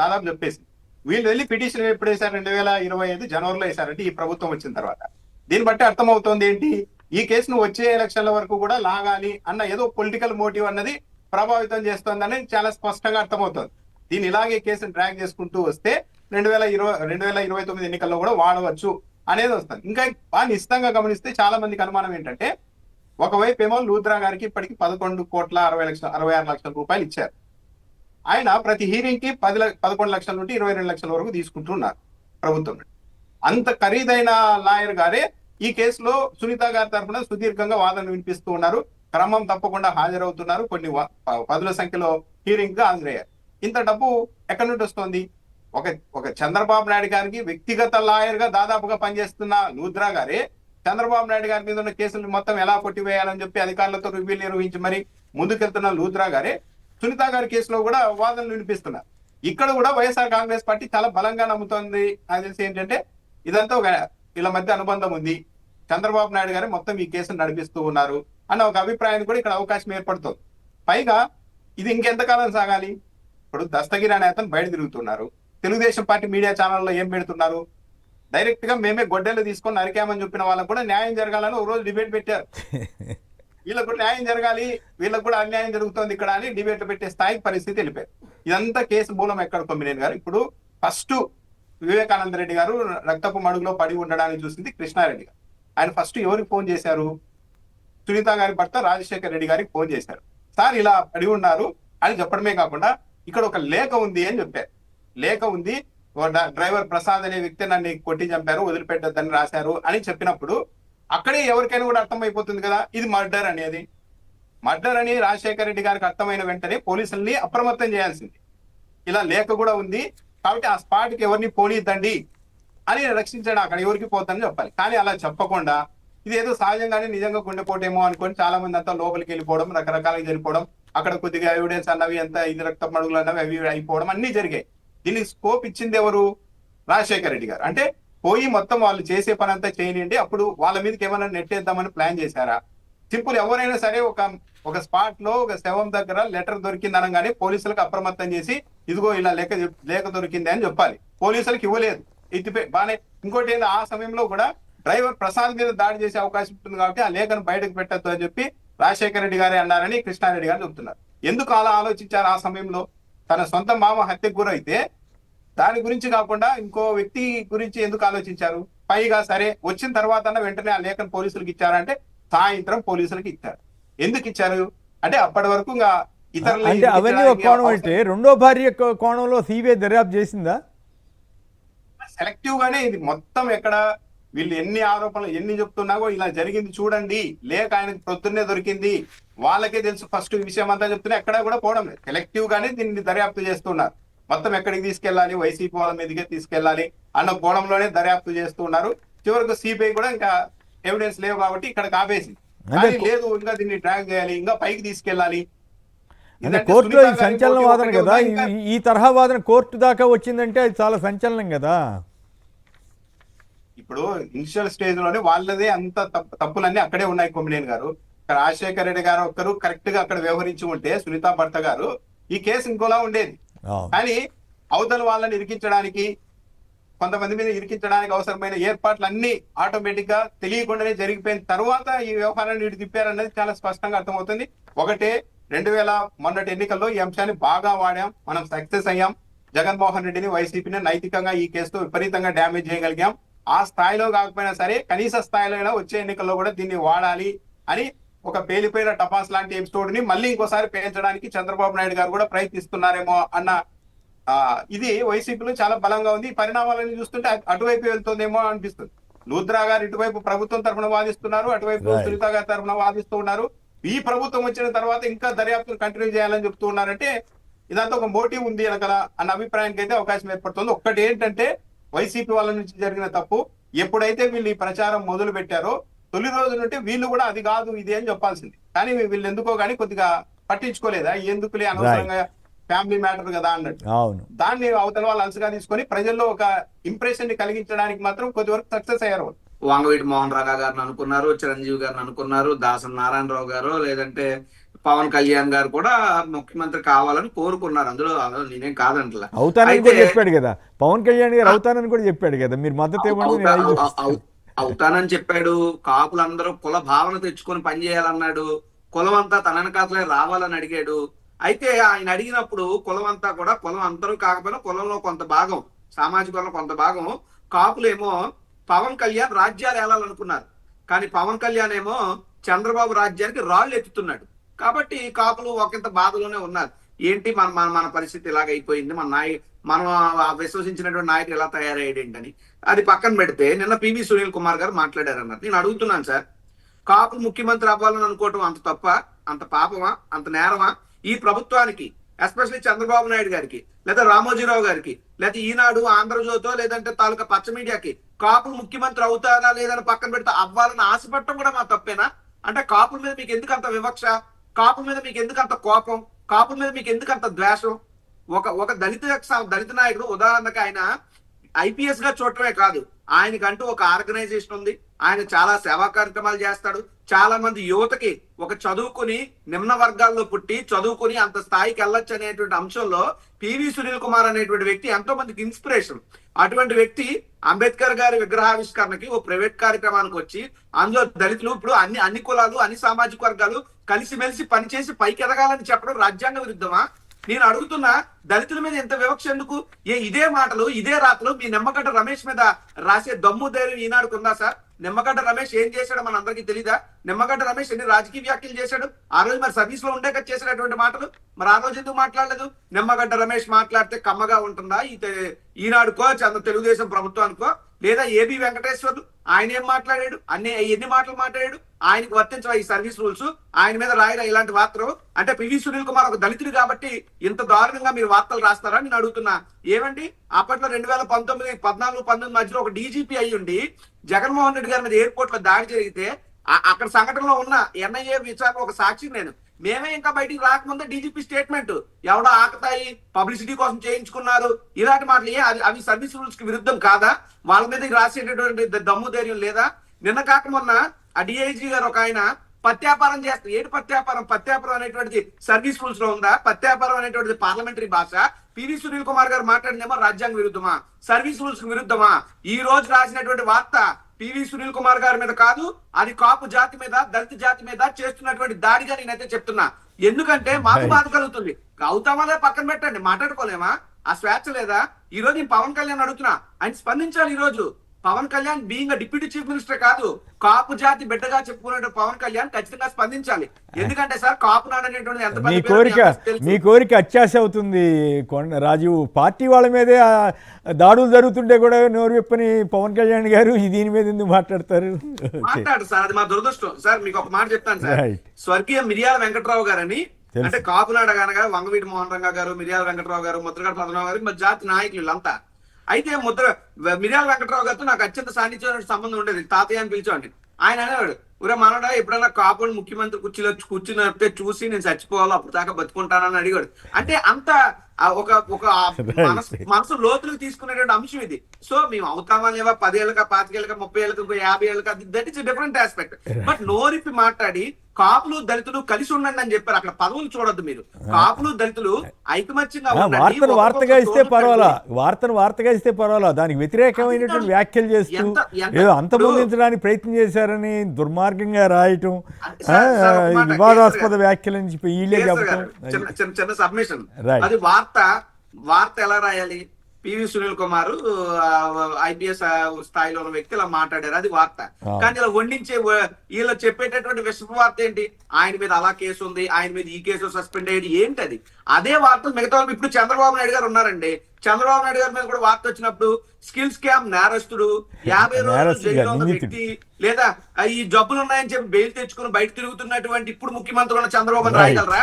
దాదాపు చెప్పేసి వీళ్ళు వెళ్ళి పిటిషన్ ఎప్పుడు వేశారు? 2025 జనవరిలో వేశారంటే ఈ ప్రభుత్వం వచ్చిన తర్వాత. దీన్ని బట్టి అర్థమవుతోంది ఏంటి, ఈ కేసును వచ్చే ఎలక్షన్ల వరకు కూడా లాగాలి అన్న ఏదో పొలిటికల్ మోటివ్ అన్నది ప్రభావితం చేస్తోందని చాలా స్పష్టంగా అర్థమవుతుంది. దీన్ని ఇలాగే కేసును ట్రాక్ చేసుకుంటూ వస్తే 2029 ఎన్నికల్లో కూడా వాడవచ్చు అనేది వస్తుంది. ఇంకా బాగా నిశ్చితంగా గమనిస్తే చాలా మందికి అనుమానం ఏంటంటే, ఒకవైపు ఏమో లూథ్రా గారికి ఇప్పటికి 11,66 లక్షల రూపాయలు ఇచ్చారు. ఆయన ప్రతి హీరింగ్ కి 11 లక్షల నుండి 22 లక్షల వరకు తీసుకుంటున్నారు ప్రభుత్వం. అంత ఖరీదైన లాయర్ గారే ఈ కేసులో సునీత గారి తరఫున సుదీర్ఘంగా వాదనలు వినిపిస్తూ ఉన్నారు, క్రమం తప్పకుండా హాజరవుతున్నారు, కొన్ని 10ల సంఖ్యలో హీరింగ్ గా హాజరయ్యారు. ఇంత డబ్బు ఎక్కడి నుండి వస్తుంది? ఒక చంద్రబాబు నాయుడు గారికి వ్యక్తిగత లాయర్ గా దాదాపుగా పనిచేస్తున్న లూథ్రా గారే చంద్రబాబు నాయుడు గారి మీద ఉన్న కేసులు మొత్తం ఎలా కొట్టివేయాలని చెప్పి అధికారులతో రివ్యూలు నిర్వహించి మరి ముందుకెళ్తున్న లూథ్రా గారే సునీత గారి కేసులో కూడా వాదనలు వినిపిస్తున్నారు. ఇక్కడ కూడా వైఎస్ఆర్ కాంగ్రెస్ పార్టీ చాలా బలంగా నమ్ముతోంది. నాకు తెలిసి ఏంటంటే ఇదంతా వీళ్ళ మధ్య అనుబంధం ఉంది, చంద్రబాబు నాయుడు గారు మొత్తం ఈ కేసును నడిపిస్తూ ఉన్నారు అన్న ఒక అభిప్రాయం కూడా ఇక్కడ అవకాశం ఏర్పడుతుంది. పైగా ఇది ఇంకెంతకాలం సాగాలి? ఇప్పుడు దస్తగిరి అనే అతను బయట తిరుగుతున్నారు, తెలుగుదేశం పార్టీ మీడియా ఛానల్లో ఏం పెడుతున్నారు? డైరెక్ట్ గా మేమే గొడ్డెలు తీసుకొని నరికామని చెప్పిన వాళ్ళకు కూడా న్యాయం జరగాలని ఒక రోజు డిబేట్ పెట్టారు. వీళ్ళకు కూడా న్యాయం జరగాలి, వీళ్ళకు కూడా అన్యాయం జరుగుతోంది ఇక్కడ అని డిబేట్ పెట్టే స్థాయికి పరిస్థితి వెళ్ళిపోయారు. ఇదంతా కేసు మూలం ఎక్కడ? కొమ్మినేని గారు. ఇప్పుడు ఫస్ట్ వివేకానంద రెడ్డి గారు రక్తపు మడుగులో పడి ఉండడానికి చూసింది కృష్ణారెడ్డి గారు. ఆయన ఫస్ట్ ఎవరికి ఫోన్ చేశారు? సునీత గారి భర్త రాజశేఖర రెడ్డి గారికి ఫోన్ చేశారు. సార్ ఇలా పడి ఉన్నారు అని చెప్పడమే కాకుండా ఇక్కడ ఒక లేఖ ఉంది అని చెప్పారు. లేఖ ఉంది, డ్రైవర్ ప్రసాద్ అనే వ్యక్తి నన్ను కొట్టి చంపారు, వదిలిపెట్టద్దని రాశారు అని చెప్పినప్పుడు అక్కడే ఎవరికైనా కూడా అర్థమైపోతుంది కదా ఇది మర్డర్ అనేది. మర్డర్ అని రాజశేఖర రెడ్డి గారికి అర్థమైన వెంటనే పోలీసుల్ని అప్రమత్తం చేయాల్సింది. ఇలా లేఖ కూడా ఉంది కాబట్టి ఆ స్పాట్కి ఎవరిని పోనీద్దండి అని రక్షించడం, అక్కడ ఎవరికి పోతుందని చెప్పాలి. కానీ అలా చెప్పకుండా ఇదేదో సహజంగానే నిజంగా గుండెపోటేమో అనుకొని చాలా మంది అంతా లోపలికి వెళ్ళిపోవడం, రకరకాలుగా జరిపోవడం, అక్కడ కొద్దిగా ఎవిడెన్స్ అన్నవి ఎంత ఇది రక్త మడుగులు అన్నవి అవి అయిపోవడం అన్ని జరిగాయి. దీనికి స్కోప్ ఇచ్చింది ఎవరు? రాజశేఖర రెడ్డి గారు. అంటే పోయి మొత్తం వాళ్ళు చేసే పని అంతా చేయనియండి, అప్పుడు వాళ్ళ మీదకి ఏమైనా నెట్టేద్దామని ప్లాన్ చేశారా? సింపుల్, ఎవరైనా సరే ఒక స్పాట్ లో ఒక శవం దగ్గర లెటర్ దొరికింది అనగానే పోలీసులకు అప్రమత్తం చేసి ఇదిగో ఇలా లేఖ దొరికింది అని చెప్పాలి. పోలీసులకు ఇవ్వలేదు, బానే. ఇంకోటి ఏంటో ఆ సమయంలో కూడా డ్రైవర్ ప్రసాద్ మీద దాడి చేసే అవకాశం ఉంటుంది కాబట్టి ఆ లేఖను బయటకు పెట్టద్దు అని చెప్పి రాజశేఖర రెడ్డి గారే అన్నారని కృష్ణారెడ్డి గారు చెప్తున్నారు. ఎందుకు అలా ఆలోచించారు? ఆ సమయంలో తన సొంత మామ హత్యకు గురైతే దాని గురించి కాకుండా ఇంకో వ్యక్తి గురించి ఎందుకు ఆలోచించారు? పైగా సరే వచ్చిన తర్వాత వెంటనే ఆ లేఖను పోలీసులకు ఇచ్చారంటే సాయంత్రం పోలీసులకు ఇచ్చారు. ఎందుకు ఇచ్చారు అంటే అప్పటి వరకు ఇంకా ఇతరులు అవన్నీ ఒక కోణం అంటే రెండో భార్య కోణంలో సిబిఐ దర్యాప్తు చేసిందా? సెలెక్టివ్ గానే ఇది మొత్తం ఎక్కడ వీళ్ళు ఎన్ని ఆరోపణలు ఎన్ని చెప్తున్నాగో ఇలా జరిగింది చూడండి, లేక ఆయనకు ప్రొద్దున్నే దొరికింది వాళ్ళకే తెలుసు ఫస్ట్ విషయం అంతా చెప్తున్నా ఎక్కడ కూడా పోవడం లేదు. సెలెక్టివ్ గానే దీన్ని దర్యాప్తు చేస్తున్నారు. మొత్తం ఎక్కడికి తీసుకెళ్లాలి, వైసీపీ వాళ్ళ మీదకే తీసుకెళ్లాలి అన్న కోణంలోనే దర్యాప్తు చేస్తున్నారు. చివరకు సిబిఐ కూడా ఇంకా ఎవిడెన్స్ లేవు కాబట్టి ఇక్కడ ఆపేసింది. కానీ లేదు, ఇంకా దీన్ని ట్రాక్ చేయాలి, ఇంకా పైకి తీసుకెళ్లాలి. అంటే కోర్టులో ఇది సంచలన వాదన కదా, ఈ తరహా వాదన కోర్టు దాకా వచ్చిందంటే అది చాలా సంచలనం కదా. ఇప్పుడు ఇనిషియల్ స్టేజ్ లోనే వాళ్ళదే అంత తప్పులన్నీ అక్కడే ఉన్నాయి. కొమ్మినేని గారు, రాజశేఖర రెడ్డి గారు ఒక్కరు కరెక్ట్ గా అక్కడ వ్యవహరించి ఉంటే సునీత భర్త గారు ఈ కేసు ఇంకోలా ఉండేది. కానీ అవతల వాళ్ళని ఇరికించడానికి, కొంతమంది మీద ఇరికించడానికి అవసరమైన ఏర్పాట్లు అన్ని ఆటోమేటిక్ గా తెలియకుండానే జరిగిపోయిన తర్వాత ఈ వ్యవహారాన్ని ఇటు తిప్పారనేది చాలా స్పష్టంగా అర్థమవుతుంది. ఒకటే 2000 మొన్నటి ఎన్నికల్లో ఈ అంశాన్ని బాగా వాడాం, మనం సక్సెస్ అయ్యాం. జగన్మోహన్ రెడ్డిని, వైసీపీని నైతికంగా ఈ కేసుతో విపరీతంగా డ్యామేజ్ చేయగలిగాం. ఆ స్థాయిలో కాకపోయినా సరే కనీస స్థాయిలో అయినా వచ్చే ఎన్నికల్లో కూడా దీన్ని వాడాలి అని ఒక పేలిపోయిన టపాస్ లాంటి ఎపిసోడ్ ని మళ్ళీ ఇంకోసారి పేల్చడానికి చంద్రబాబు నాయుడు గారు కూడా ప్రయత్నిస్తున్నారేమో అన్న ఇది వైసీపీలో చాలా బలంగా ఉంది. ఈ పరిణామాలను చూస్తుంటే అటువైపు వెళ్తుందేమో అనిపిస్తుంది. లూద్రా గారు ఇటువైపు ప్రభుత్వం తరఫున వాదిస్తున్నారు, అటువైపు సునీత గారి తరఫున వాదిస్తూ ఉన్నారు. ఈ ప్రభుత్వం వచ్చిన తర్వాత ఇంకా దర్యాప్తును కంటిన్యూ చేయాలని చెప్తూ ఉన్నారంటే ఇదంతా ఒక మోటివ్ ఉంది వెనకాల అన్న అభిప్రాయానికి అయితే అవకాశం ఏర్పడుతుంది. ఒక్కటి ఏంటంటే వైసీపీ వాళ్ళ నుంచి జరిగిన తప్పు, ఎప్పుడైతే వీళ్ళు ఈ ప్రచారం మొదలు పెట్టారో తొలి రోజు నుండి వీళ్ళు కూడా అది కాదు ఇది అని చెప్పాల్సింది. కానీ వీళ్ళు ఎందుకో కానీ కొద్దిగా పట్టించుకోలేదా, ఎందుకులే అనవసరంగా ఫ్యామిలీ మ్యాటర్ కదా అన్నట్టు దాన్ని అవతల వాళ్ళు అలసగా తీసుకొని ప్రజల్లో ఒక ఇంప్రెషన్ ని కలిగించడానికి మాత్రం కొద్ది వరకు సక్సెస్ అయ్యారు. వంగవీటి మోహన్ రాగా గారిని అనుకున్నారు, చిరంజీవి గారిని అనుకున్నారు, దాసరి నారాయణరావు గారు, లేదంటే పవన్ కళ్యాణ్ గారు కూడా ముఖ్యమంత్రి కావాలని కోరుకున్నారు. అందులో నేనేం కాదంటలా, అవుతానని కూడా చెప్పాడు కదా పవన్ కళ్యాణ్ గారు, అవుతానని కూడా చెప్పాడు కదా, మీరు మద్దతు ఇవ్వండి. అవుతానని చెప్పాడు. కాపులందరూ కుల భావన తెచ్చుకొని పనిచేయాలన్నాడు. కులం అంతా తన వెనకాతలే రావాలని అడిగాడు. అయితే ఆయన అడిగినప్పుడు కులం అంతా కూడా, కులం అందరూ కాకపోయినా కులంలో కొంత భాగం, సామాజిక వర్గంలో కొంత భాగం కాపులేమో పవన్ కళ్యాణ్ రాజ్యాలు ఏలాలనుకున్నారు. కానీ పవన్ కళ్యాణ్ ఏమో చంద్రబాబు రాజ్యానికి రాళ్లు ఎత్తుతున్నాడు. కాబట్టి కాపులు ఒకంత బాధలోనే ఉన్నారు. ఏంటి మన పరిస్థితి ఇలాగైపోయింది, మనం విశ్వసించినటువంటి నాయకుడు ఎలా తయారయ్యాడు ఏంటని. అది పక్కన పెడితే నిన్న పివి సునీల్ కుమార్ గారు మాట్లాడారు అన్నారు. నేను అడుగుతున్నాను సార్, కాపులు ముఖ్యమంత్రి అవ్వాలని అనుకోవటం అంత తప్ప, అంత పాపమా, అంత నేరమా? ఈ ప్రభుత్వానికి, ఎస్పెషల్లీ చంద్రబాబు నాయుడు గారికి, లేదా రామోజీరావు గారికి, లేదా ఈనాడు, ఆంధ్రజ్యోతో, లేదంటే తాలూకా పచ్చ మీడియాకి కాపులు ముఖ్యమంత్రి అవుతారా లేదని పక్కన పెడితే అవ్వాలని ఆశపడటం కూడా మా తప్పేనా? అంటే కాపుల మీద మీకు ఎందుకు అంత వివక్ష? కాపుల మీద మీకు ఎందుకు అంత కోపం? కాపుల మీద మీకు ఎందుకు అంత ద్వేషం? ఒక దళిత నాయకుడు, ఉదాహరణకు ఆయన ఐపీఎస్ గా చూడటమే కాదు, ఆయనకంటూ ఒక ఆర్గనైజేషన్ ఉంది. ఆయన చాలా సేవా కార్యక్రమాలు చేస్తాడు. చాలా మంది యువతకి ఒక చదువుకుని నిమ్న వర్గాల్లో పుట్టి చదువుకుని అంత స్థాయికి వెళ్ళొచ్చు అనేటువంటి అంశంలో పివి సునీల్ కుమార్ అనేటువంటి వ్యక్తి ఎంతో మందికి ఇన్స్పిరేషన్. అటువంటి వ్యక్తి అంబేద్కర్ గారి విగ్రహావిష్కరణకి ఓ ప్రైవేట్ కార్యక్రమానికి వచ్చి అందులో దళితులు, ఇప్పుడు అన్ని కులాలు, అన్ని సామాజిక వర్గాలు కలిసిమెలిసి పనిచేసి పైకి ఎదగాలని చెప్పడం రాజ్యాంగ విరుద్ధమా? నేను అడుగుతున్నా, దళితుల మీద ఎంత వివక్ష ఎందుకు? ఇదే మాటలు ఇదే రాతలు మీ నిమ్మగడ్డ రమేష్ మీద రాసే దమ్ము ధైర్యం ఈనాడుకు ఉందా సార్? నిమ్మగడ్డ రమేష్ ఏం చేశాడో మన అందరికీ తెలీదా? నిమ్మగడ్డ రమేష్ ఎన్ని రాజకీయ వ్యాఖ్యలు చేశాడు? ఆ రోజు మరి సర్వీస్ లో ఉండే కదా చేసినటువంటి మాటలు, మరి ఆ రోజు ఎందుకు మాట్లాడలేదు? నిమ్మగడ్డ రమేష్ మాట్లాడితే కమ్మగా ఉంటుందా ఈనాడుకో తెలుగుదేశం ప్రభుత్వానికో? లేదా ఏబి వెంకటేశ్వర్లు ఆయన ఏం మాట్లాడాడు? ఎన్ని మాటలు మాట్లాడాడు? ఆయనకు వర్తించవా ఈ సర్వీస్ రూల్స్? ఆయన మీద రాయరా ఇలాంటి వార్తలు? అంటే పివి సునీల్ కుమార్ ఒక దళితుడు కాబట్టి ఇంత దారుణంగా మీరు వార్తలు రాస్తారా? నేను అడుగుతున్నా. ఏమండి, అప్పట్లో 2019, 14, 19 మధ్యలో ఒక డీజీపీ అయ్యుండి జగన్మోహన్ రెడ్డి గారి మీద ఎయిర్పోర్ట్ లో దాడి జరిగితే అక్కడ సంఘటనలో ఉన్న ఎన్ఐఏ విచారణ ఒక సాక్షి నేను, మేమే ఇంకా బయటికి రాకముందే డీజీపీ స్టేట్మెంట్, ఎవడో ఆకతాయి పబ్లిసిటీ కోసం చేయించుకున్నారు, ఇలాంటి మాటలు అవి సర్వీస్ రూల్స్ కి విరుద్ధం కాదా? వాళ్ళ మీద రాసేటటువంటి దమ్ము ధైర్యం లేదా? నిన్న కాక మొన్న ఆ డిఐజీ గారు ఒక ఆయన పత్యాపారం చేస్తారు. ఏంటి పత్యాపారం? పత్యాపారం అనేటువంటిది సర్వీస్ రూల్స్ లో ఉందా? పత్యాపారం అనేటువంటిది పార్లమెంటరీ భాష. పివి సునీల్ కుమార్ గారు మాట్లాడినేమో రాజ్యాంగ విరుద్ధమా, సర్వీస్ రూల్స్ కు విరుద్ధమా? ఈ రోజు రాసినటువంటి వార్త పివి సునీల్ కుమార్ గారి మీద కాదు, అది కాపు జాతి మీద, దళిత జాతి మీద చేస్తున్నటువంటి దాడిగా నేనైతే చెప్తున్నా. ఎందుకంటే మాకు బాధ కలుగుతుంది. అవుతామా పక్కన పెట్టండి, మాట్లాడుకోలేమా? ఆ స్వేచ్ఛ లేదా? ఈ రోజు నేను పవన్ కళ్యాణ్ అడుగుతున్నా, ఆయన స్పందించాలి. ఈ రోజు Pawan Kalyan being deputy chief minister కాదు, కాపు జాతి బిడ్డగా చెప్పుకునే పవన్ కళ్యాణ్ ఖచ్చితంగా స్పందించాలి. ఎందుకంటే సార్ కాపు నాడు అనేటువంటిది ఎంత మీ పెద్ద పేరు కోరిక మీ అందరికీ తెలుసు. మీ కోరిక అత్యాశ అవుతుంది రాజీవ్. పార్టీ వాళ్ళ మీదే దాడులు జరుగుతుంటే కూడా నోరు విప్పని పవన్ కళ్యాణ్ గారు దీని మీద ఎందుకు మాట్లాడతారు? మాట్లాడు సార్, అది మా దురదృష్టం సార్. మీకు ఒక మాట చెప్తాను సార్. Right. స్వర్గీయ మిర్యాల వెంకట్రావు గారని, తెలుసు. అంటే కాపునాడ అనగా వంగవీటి మోహన్ రంగా గారు, మిర్యాల వెంకట్రావు గారు, ముద్రగడ పద్మనాభం గారు, మా జాతి నాయకులు వీళ్ళంతా. అయితే మిర్యాల వెంకట్రావు గారితో నాకు అత్యంత సాన్నిధ్యమైన సంబంధం ఉండేది. తాతయ్య అని పిలిచేవాడిని. ఆయన అనేవాడు, ఊరే మనడా ఎప్పుడైనా కాపుని ముఖ్యమంత్రి కుర్చీలో కూర్చున్నట్టే చూసి నేను చచ్చిపోవాలి, అప్పుడు దాకా బతుకుంటానని అడిగాడు. అంటే అంత ఒక మనసు లోతులకు తీసుకునేటువంటి అంశం ఇది. సో మేము అవుతామా లేవా 10 ఏళ్ళకా 25 ఏళ్ళకా 30 ఏళ్ళకి 50 ఏళ్ళకా, that is different aspect. But నోరిప్పి మాట్లాడి కాపులు దళితులు కలిసి ఉండండి అని చెప్పారు. అక్కడ పదవులు చూడొద్దు మీరు. కాపులు దళితులు ఐకమత్యంగా ఉండండి. వార్తగా ఇస్తే పర్వాలా, వార్తగా ఇస్తే పర్వాలా, దానికి వ్యతిరేకమైనటువంటి వ్యాఖ్యలు చేస్తూ ఏదో అంతమొందించడానికి ప్రయత్నం చేశారని దుర్మార్గంగా రాయటం, వివాదాస్పద వ్యాఖ్యలని చెప్పి వీళ్ళే చెప్పడం. చిన్న సబ్మిషన్. Right. అది వార్త ఎలా రాయాలి? పివి సునీల్ కుమార్ ఐపీఎస్ స్థాయిలో ఉన్న వ్యక్తి ఇలా మాట్లాడారు, అది వార్త. కానీ ఇలా వండించే వీళ్ళు చెప్పేటటువంటి విషపు వార్త ఏంటి? ఆయన మీద అలా కేసు ఉంది, ఆయన మీద ఈ కేసు సస్పెండ్ అయ్యేది ఏంటి? అది అదే వార్తలు మిగతా వాళ్ళు. ఇప్పుడు చంద్రబాబు నాయుడు గారు ఉన్నారండి. చంద్రబాబు నాయుడు గారి మీద కూడా వార్త వచ్చినప్పుడు స్కిల్ స్కామ్ నేరస్తుడు, 50 రోజులు జైల్లో ఉన్న వ్యక్తి, లేదా ఈ జబ్బులు ఉన్నాయని చెప్పి బెయిల్ తెచ్చుకుని బయట తిరుగుతున్నటువంటి ఇప్పుడు ముఖ్యమంత్రి ఉన్న చంద్రబాబు రాయగలరా?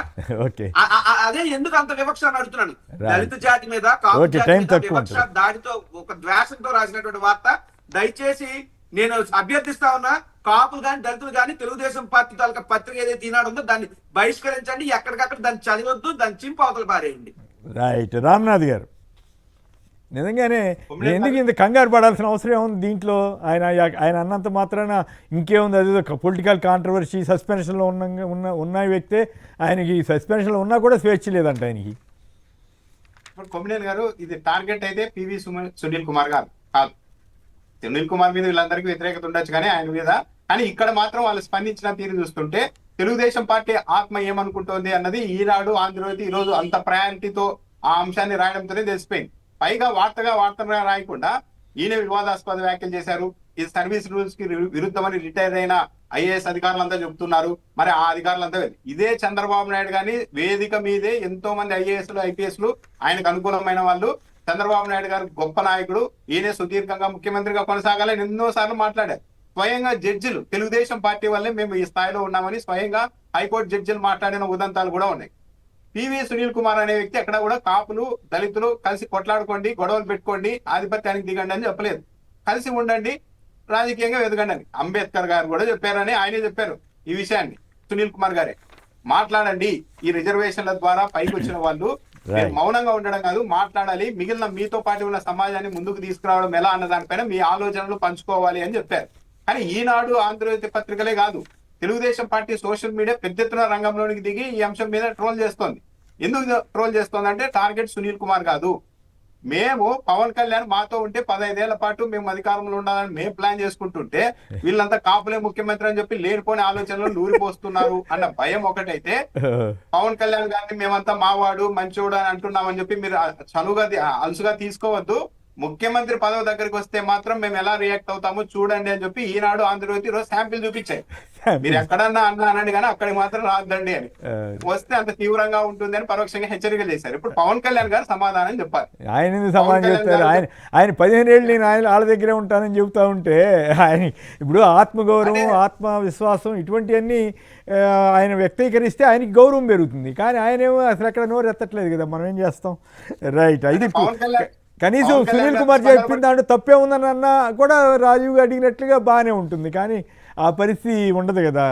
అదే ఎందుకు అంత వివక్ష అని అడుగుతున్నాను. దళిత జాతి మీద, కాపు జాతి మీద వివక్ష దాడితో, ఒక ద్వేషంతో రాసినటువంటి వార్త. దయచేసి నేను అభ్యర్థిస్తా ఉన్నా, కాపులు కానీ దళితులు కానీ తెలుగుదేశం పార్టీ తాలూకా పత్రిక ఏదైతే ఈనాడు ఉందో దాన్ని బహిష్కరించండి. ఎక్కడికక్కడ దాన్ని చదివద్దు, దాన్ని చింపు అవతల పారేయండి. రైట్. రామ్నాథ్ గారు, నిజంగానే ఎందుకు ఇంత కంగారు పడాల్సిన అవసరం ఏముంది దీంట్లో? ఆయన అన్నంత మాత్రాన ఇంకేముంది? అది పొలిటికల్ కాంట్రవర్సీ. సస్పెన్షన్లో ఉన్న వ్యక్తే, ఆయనకి సస్పెన్షన్లో ఉన్నా కూడా స్వేచ్ఛ లేదంట ఆయనకి. ఇప్పుడు కొమ్మినేని గారు, ఇది టార్గెట్ అయితే పివి సునీల్ కుమార్ గారు కాదు. సునీల్ కుమార్ మీద వీళ్ళందరికీ వ్యతిరేకత ఉండొచ్చు కానీ ఆయన మీద, కానీ ఇక్కడ మాత్రం వాళ్ళు స్పందించిన తీరు చూస్తుంటే తెలుగుదేశం పార్టీ ఆత్మ ఏమనుకుంటోంది అన్నది ఈనాడు, ఆంధ్రజ్యోతి ఈరోజు అంత ప్రయారిటీతో ఆ అంశాన్ని రాయడంతోనే తెలిసిపోయింది. పైగా వార్తగా రాయకుండా ఈయన వివాదాస్పద వ్యాఖ్యలు చేశారు. ఈ సర్వీస్ రూల్స్ కి విరుద్ధమని రిటైర్ అయిన ఐఏఎస్ అధికారులంతా చెబుతున్నారు. మరి ఆ అధికారులంతా ఇదే చంద్రబాబు నాయుడు గాని వేదిక మీదే ఎంతో మంది ఐఏఎస్లు ఐపీఎస్లు ఆయనకు అనుకూలమైన వాళ్ళు, చంద్రబాబు నాయుడు గారు గొప్ప నాయకుడు, ఈయనే సుదీర్ఘంగా ముఖ్యమంత్రిగా కొనసాగాలని ఎన్నోసార్లు మాట్లాడారు. స్వయంగా జడ్జిలు తెలుగుదేశం పార్టీ వల్లే మేము ఈ స్థాయిలో ఉన్నామని స్వయంగా హైకోర్టు జడ్జిలు మాట్లాడిన ఉదంతాలు కూడా ఉన్నాయి. పివి సునీల్ కుమార్ అనే వ్యక్తి ఎక్కడ కూడా కాపులు దళితులు కలిసి కొట్లాడుకోండి, గొడవలు పెట్టుకోండి, ఆధిపత్యానికి దిగండి అని చెప్పలేదు. కలిసి ఉండండి, రాజకీయంగా ఎదగండి అని అంబేద్కర్ గారు కూడా చెప్పారని ఆయనే చెప్పారు. ఈ విషయాన్ని సునీల్ కుమార్ గారే మాట్లాడండి. ఈ రిజర్వేషన్ల ద్వారా పైకి వచ్చిన వాళ్ళు మౌనంగా ఉండడం కాదు, మాట్లాడాలి. మిగిలిన మీతో పాటు ఉన్న సమాజాన్ని ముందుకు తీసుకురావడం ఎలా అన్న దానిపైన మీ ఆలోచనలు పంచుకోవాలి అని చెప్పారు. కానీ ఈనాడు, ఆంధ్రజ్యోతి పత్రికలే కాదు, తెలుగుదేశం పార్టీ సోషల్ మీడియా పెద్ద ఎత్తున రంగంలోనికి దిగి ఈ అంశం మీద ట్రోల్ చేస్తోంది. ఎందుకు ట్రోల్ చేస్తోంది అంటే టార్గెట్ సునీల్ కుమార్ కాదు. మేము పవన్ కళ్యాణ్ మాతో ఉంటే 15 ఏళ్ల పాటు మేము అధికారంలో ఉండాలని మేము ప్లాన్ చేసుకుంటుంటే వీళ్ళంతా కాపులే ముఖ్యమంత్రి అని చెప్పి లేనిపోని ఆలోచనలు నూరిపోస్తున్నారు అన్న భయం ఒకటైతే, పవన్ కళ్యాణ్ గారిని మేమంతా మావాడు మంచోడు అని అంటున్నామని చెప్పి మీరు చనువుగా అలుసుగా తీసుకోవద్దు. ముఖ్యమంత్రి పదవి దగ్గరికి వస్తే మాత్రం మేము ఎలా రియాక్ట్ అవుతామో చూడండి అని చెప్పి ఈనాడు, ఆంధ్రజ్యోతి రోజు శాంపిల్ చూపించాయి. మీరు ఎక్కడన్నా అనండి కానీ అక్కడికి మాత్రం రాద్దండి అని. వస్తే అంత తీవ్రంగా ఉంటుంది అని పరోక్షంగా హెచ్చరికలు చేశారు. ఇప్పుడు పవన్ కళ్యాణ్ గారు సమాధానం చెప్పాలి. ఆయన ఎందుకు సమాధానం చెప్తారు? ఆయన 15 ఏళ్ళు నేను వాళ్ళ దగ్గరే ఉంటానని చెబుతా ఉంటే ఆయన ఇప్పుడు ఆత్మగౌరవం, ఆత్మవిశ్వాసం ఇటువంటివన్నీ ఆయన వ్యక్తీకరిస్తే ఆయనకి గౌరవం పెరుగుతుంది. కానీ ఆయనేమో అసలు ఎక్కడ నోరు ఎత్తట్లేదు కదా, మనం ఏం చేస్తాం? రైట్. ఇది కనీసం సునీల్ కుమార్ చెప్పిన దాంట్లో తప్పే ఉందని అన్నా కూడా రాజీవ్ అడిగినట్లుగా బాగానే ఉంటుంది. కానీ ఆ పరిస్థితి ఉండదు కదా.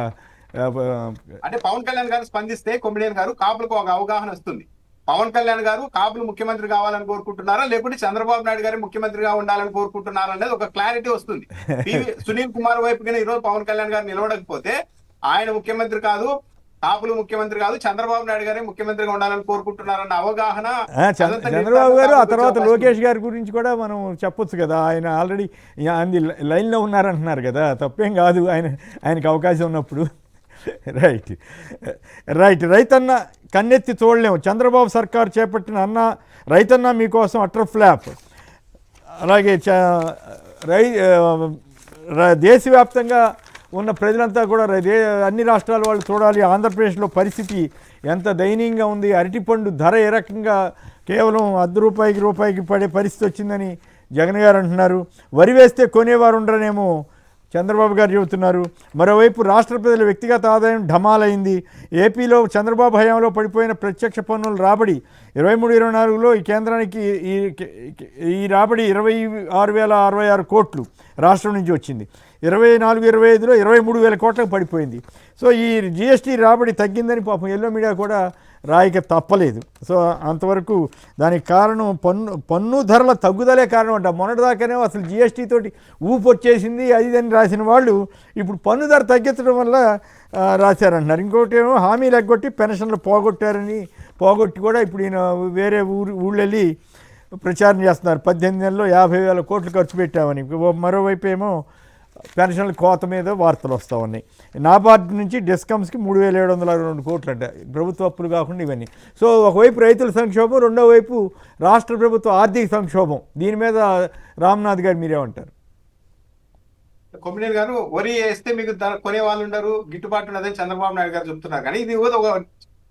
అంటే పవన్ కళ్యాణ్ గారు స్పందిస్తే కొమ్మినేని గారు కాపులకు ఒక అవగాహన వస్తుంది. పవన్ కళ్యాణ్ గారు కాపులు ముఖ్యమంత్రి కావాలని కోరుకుంటున్నారా, లేకుంటే చంద్రబాబు నాయుడు గారు ముఖ్యమంత్రిగా ఉండాలని కోరుకుంటున్నారా అనేది ఒక క్లారిటీ వస్తుంది. సునీల్ కుమార్ వైపుగా ఈరోజు పవన్ కళ్యాణ్ గారు నిలవడకపోతే ఆయన ముఖ్యమంత్రి కాదు, కాపులు ముఖ్యమంత్రి కాదు, చంద్రబాబు నాయుడు గారే ముఖ్యమంత్రిగా ఉండాలని కోరుకుంటున్నారన్న అవగాహన. చంద్రబాబు గారు ఆ తర్వాత లోకేష్ గారి గురించి కూడా మనం చెప్పొచ్చు కదా. ఆయన ఆల్రెడీ లైన్లో ఉన్నారంటున్నారు కదా, తప్పేం కాదు ఆయనకి అవకాశం ఉన్నప్పుడు. రైట్. రైతన్న కన్నెత్తి చూడలేము. చంద్రబాబు సర్కారు చేపట్టిన రైతన్న మీకోసం అటర్ ఫ్లాప్. అలాగే దేశవ్యాప్తంగా ఉన్న ప్రజలంతా కూడా అన్ని రాష్ట్రాల వాళ్ళు చూడాలి. ఆంధ్రప్రదేశ్లో పరిస్థితి ఎంత దయనీయంగా ఉంది. అరటిపండు ధర ఏ రకంగా కేవలం రూపాయికి పడే పరిస్థితి వచ్చిందని జగన్ గారు అంటున్నారు. వరి వేస్తే కొనేవారు ఉండరనేమో చంద్రబాబు గారు చెబుతున్నారు. మరోవైపు రాష్ట్ర ప్రజల వ్యక్తిగత ఆదాయం ఢమాలైంది. ఏపీలో చంద్రబాబు హయాంలో పడిపోయిన ప్రత్యక్ష పన్నుల రాబడి 23-24లో ఈ కేంద్రానికి ఈ రాబడి 26,066 కోట్లు రాష్ట్రం నుంచి వచ్చింది. 24-25లో 23,000 కోట్లకు పడిపోయింది. సో ఈ జిఎస్టీ రాబడి తగ్గిందని పాపం ఎల్లో మీడియా కూడా రాయిక తప్పలేదు. సో అంతవరకు దానికి కారణం పన్ను ధరల తగ్గుదలే కారణం అంట. మొన్నటిదాకానే అసలు జిఎస్టీ తోటి ఊపు వచ్చేసింది అది అని రాసిన వాళ్ళు ఇప్పుడు పన్ను ధర తగ్గించడం వల్ల రాశారంటున్నారు. ఇంకోటి ఏమో హామీలు ఎగ్గొట్టి పెన్షన్లు పోగొట్టి కూడా ఇప్పుడు ఈయన వేరే ఊళ్ళు వెళ్ళి ప్రచారం చేస్తున్నారు. 18 నెలల్లో 50,000 కోట్లు ఖర్చు పెట్టామని. మరోవైపు ఏమో పెన్షన్ల కోత మీద వార్తలు వస్తూ ఉన్నాయి. నాబార్డు నుంచి డిస్కమ్స్కి 3,762 కోట్లు అంట, ప్రభుత్వ అప్పులు కాకుండా ఇవన్నీ. సో ఒకవైపు రైతుల సంక్షోభం, రెండో వైపు రాష్ట్ర ప్రభుత్వ ఆర్థిక సంక్షోభం. దీని మీద రామ్నాథ్ గారు మీరేమంటారు? కొమ్మినేని గారు, వరి వేస్తే మీకు కొనే వాళ్ళు ఉండరు, గిట్టుబాటు ఉన్నదని చంద్రబాబు నాయుడు గారు చెప్తున్నారు. కానీ ఇది ఒక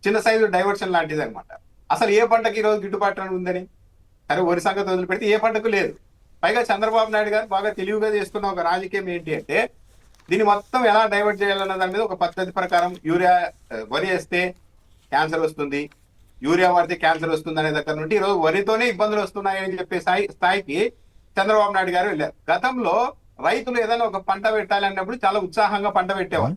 చిన్న సైజు డైవర్షన్ లాంటిది అనమాట. అసలు ఏ పంటకి ఈరోజు గిట్టుబాటు ఉందని, సరే వరి సంగతి వదిలిపెడితే ఏ పంటకు లేదు. పైగా చంద్రబాబు నాయుడు గారు బాగా తెలివిగా చేసుకున్న ఒక రాజకీయం ఏంటి అంటే, దీన్ని మొత్తం ఎలా డైవర్ట్ చేయాలన్న దాని మీద ఒక పద్ధతి ప్రకారం వరి వేస్తే క్యాన్సర్ వస్తుంది, యూరియా వాడితే క్యాన్సర్ వస్తుంది అనే దగ్గర నుండి ఈరోజు వరితోనే ఇబ్బందులు వస్తున్నాయని చెప్పే స్థాయికి చంద్రబాబు నాయుడు గారు వెళ్ళారు. గతంలో రైతులు ఏదైనా ఒక పంట పెట్టాలి అన్నప్పుడు చాలా ఉత్సాహంగా పంట పెట్టేవాళ్ళు.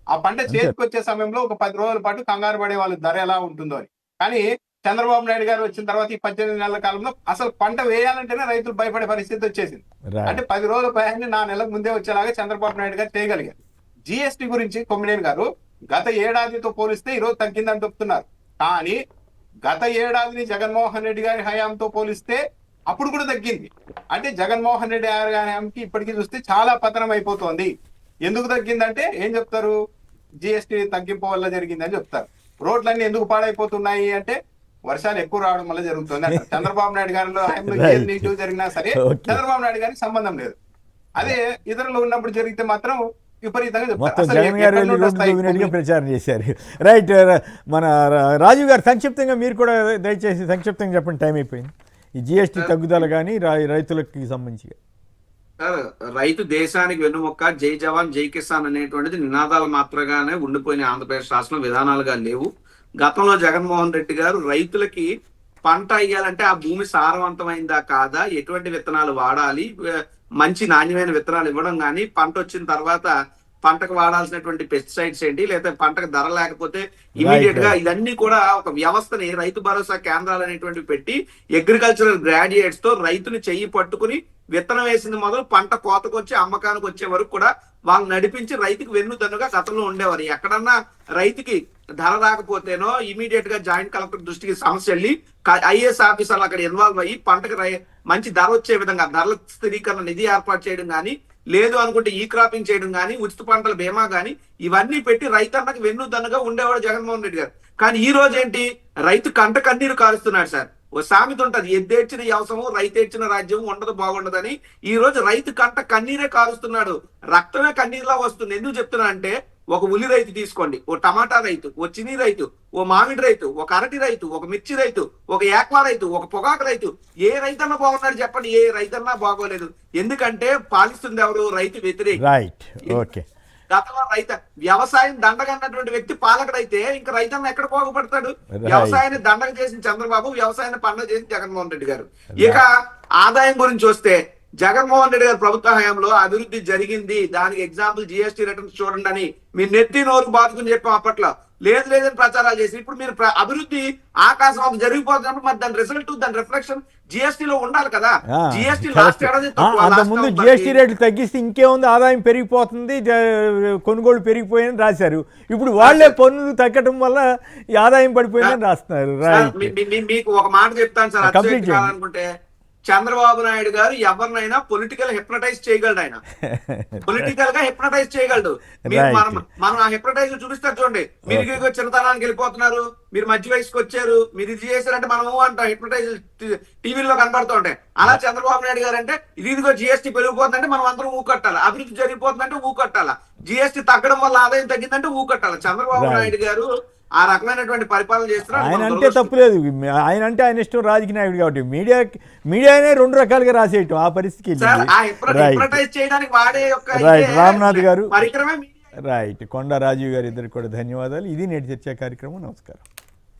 ఆ పంట చేతికి వచ్చే సమయంలో ఒక 10 రోజుల పాటు కంగారు పడే వాళ్ళు ధర ఎలా ఉంటుందో అని. కానీ చంద్రబాబు నాయుడు గారు వచ్చిన తర్వాత ఈ 18 నెలల కాలంలో అసలు పంట వేయాలంటేనే రైతులు భయపడే పరిస్థితి వచ్చేసింది. అంటే 10 రోజుల భయాన్ని 4 నెలలకు ముందే వచ్చేలాగా చంద్రబాబు నాయుడు గారు చేయగలిగారు. జిఎస్టీ గురించి కొమ్మినేని గారు, గత ఏడాదితో పోలిస్తే ఈరోజు తగ్గిందని చెప్తున్నారు. కానీ గత ఏడాదిని జగన్మోహన్ రెడ్డి గారి హయాంతో పోలిస్తే అప్పుడు కూడా తగ్గింది. అంటే జగన్మోహన్ రెడ్డి గారి హయాంకి ఇప్పటికీ చూస్తే చాలా పతనం అయిపోతుంది. ఎందుకు తగ్గిందంటే ఏం చెప్తారు? జిఎస్టీ తగ్గింపు వల్ల జరిగిందని చెప్తారు. రోడ్లన్నీ ఎందుకు పాడైపోతున్నాయి అంటే వర్షాలు ఎక్కువ రావడం వల్ల జరుగుతుంది అంటారు. చంద్రబాబు నాయుడు గారిలో హయాంలో ఏది నెగిటివ్ జరిగినా సరే చంద్రబాబు నాయుడు గారికి సంబంధం లేదు. అదే ఇతరులు ఉన్నప్పుడు జరిగితే మాత్రం విపరీతంగా చెప్తారు, ప్రచారం చేశారు. రైట్. మన రాజీవ్ గారు సంక్షిప్తంగా మీరు కూడా దయచేసి సంక్షిప్తంగా చెప్పండి, టైం అయిపోయింది. ఈ జిఎస్టీ తగ్గుదల కానీ రైతులకి సంబంధించి. రైతు దేశానికి వెన్నుముక్క, జై జవాన్ జై కిసాన్ అనేటువంటిది నినాదాలు మాత్రగానే ఉండిపోయిన ఆంధ్రప్రదేశ్ రాష్ట్రంలో విధానాలుగా లేవు. గతంలో జగన్మోహన్ రెడ్డి గారు రైతులకి పంట అయ్యాలంటే ఆ భూమి సారవంతమైందా కాదా, ఎటువంటి విత్తనాలు వాడాలి, మంచి నాణ్యమైన విత్తనాలు ఇవ్వడం కానీ, పంట వచ్చిన తర్వాత పంటకు వాడాల్సినటువంటి పెస్టిసైడ్స్ ఏంటి, లేదా పంటకు ధర లేకపోతే ఇమీడియట్ గా ఇదన్నీ కూడా ఒక వ్యవస్థని రైతు భరోసా కేంద్రాలు అనేటువంటివి పెట్టి అగ్రికల్చరల్ గ్రాడ్యుయేట్స్ తో రైతుని చెయ్యి పట్టుకుని విత్తనం వేసింది మొదలు పంట కోతకు వచ్చి అమ్మకానికి వచ్చే వరకు కూడా వాళ్ళు నడిపించి రైతుకి వెన్నుదన్నుగా గతంలో ఉండేవారు. ఎక్కడన్నా రైతుకి ధర రాకపోతేనో ఇమీడియట్ గా జాయింట్ కలెక్టర్ దృష్టికి సమస్య వెళ్ళి ఐఏఎస్ ఆఫీసర్లు అక్కడ ఇన్వాల్వ్ అయ్యి పంటకు మంచి ధర వచ్చే విధంగా ధరల స్థిరీకరణ నిధి ఏర్పాటు చేయడం కానీ, లేదు అనుకుంటే ఈ క్రాపింగ్ చేయడం కానీ, ఉచిత పంటల బీమా కానీ ఇవన్నీ పెట్టి రైతన్నకు వెన్నుదన్నుగా ఉండేవాడు జగన్మోహన్ రెడ్డి గారు. కానీ ఈ రోజు ఏంటి, రైతు కంట కన్నీరు కారుస్తున్నాడు సార్. ఓ సామెత ఉంటది, ఎద్దేడ్చిన వ్యవసాయం రైతేడ్చిన రాజ్యం ఉండదు బాగుండదని. ఈ రోజు రైతు కంట కన్నీరే కారుస్తున్నాడు, రక్తమే కన్నీరులా వస్తుంది. ఎందుకు చెప్తున్నా అంటే, ఒక ఉల్లి రైతు తీసుకోండి, ఓ టమాటా రైతు, ఓ చిని రైతు, ఓ మామిడి రైతు, ఒక అరటి రైతు, ఒక మిర్చి రైతు, ఒక ఏక్వా రైతు, ఒక పొగాకు రైతు, ఏ రైతన్నా బాగున్నాడు చెప్పండి? ఏ రైతన్నా బాగోలేదు. ఎందుకంటే పాలిస్తుంది ఎవరు? రైతు వ్యతిరేక. గతంలో వ్యవసాయం దండగన్నటువంటి వ్యక్తి పాలకుడైతే ఇంకా రైతన్న ఎక్కడ బాగుపడతాడు? వ్యవసాయాన్ని దండగ చేసిన చంద్రబాబు, వ్యవసాయాన్ని పండగ చేసిన జగన్మోహన్ రెడ్డి గారు. ఇక ఆదాయం గురించి వస్తే, జగన్మోహన్ రెడ్డి గారి ప్రభుత్వ హయాంలో అభివృద్ధి జరిగింది, దానికి ఎగ్జాంపుల్ జిఎస్టీ రిటర్న్స్ చూడండి అని మీరు నెత్తి నోరు బాదుకుని చెప్పాం. అప్పట్లో లేదని ప్రచారాలు చేసి, ఇప్పుడు మీరు అభివృద్ధి ఆకాశం జరిగిపోతున్నప్పుడు మరి దాని రిజల్ట్, దాని రిఫ్లెక్షన్ జిఎస్టీలో ఉండాలి కదా. జిఎస్టీ లాస్ట్ ఏడాది ముందు జిఎస్టీ రేట్లు తగ్గిస్తే ఇంకేముంది, ఆదాయం పెరిగిపోతుంది, కొనుగోలు పెరిగిపోయిందని రాశారు. ఇప్పుడు వాళ్లే పన్నులు తగ్గడం వల్ల ఈ ఆదాయం పడిపోయిందని రాస్తున్నారు. మీకు ఒక మాట చెప్తాను సార్, అనుకుంటే చంద్రబాబు నాయుడు గారు ఎవరినైనా పొలిటికల్ హిప్నటైజ్ చేయగలడు. ఆయన పొలిటికల్ గా హిప్నటైజ్ చేయగలడు. మీరు మనం ఆ హిప్నటైజ్ చూపిస్తారు చూడండి. మీరు ఇదిగో చిన్నతనానికి వెళ్ళిపోతున్నారు, మీరు మధ్య వయసుకి వచ్చారు, మీరు ఇది చేశారంటే మనము అంట హిప్నటైజ్ టీవీలో కనబడుతూ ఉంటాయి. అలా చంద్రబాబు నాయుడు గారు అంటే ఇదిగో జిఎస్టీ పెరిగిపోతుందంటే మనం అందరం ఊకట్టాలి, అభివృద్ధి జరిగిపోతుందంటే ఊకట్టాలి, జిఎస్టీ తగ్గడం వల్ల ఆదాయం తగ్గిందంటే ఊకట్టాలి. చంద్రబాబు నాయుడు గారు ఆ రకమైనటువంటి పరిపాలన చేస్తున్నారు. ఆయన అంటే తప్పులేదు, ఆయన అంటే ఆయన ఇష్టం, రాజకీయ నాయుడు కాబట్టి మీడియానే రెండు రకాలుగా రాసేయటం ఆ పరిస్థితికి చేయడానికి వాడే రైట్. రామ్నాథ్ గారు పరికరమే. రైట్. కొండా రాజీవ్ గారు ఇద్దరికి కూడా ధన్యవాదాలు. ఇది నేటి చర్చా కార్యక్రమం. నమస్కారం.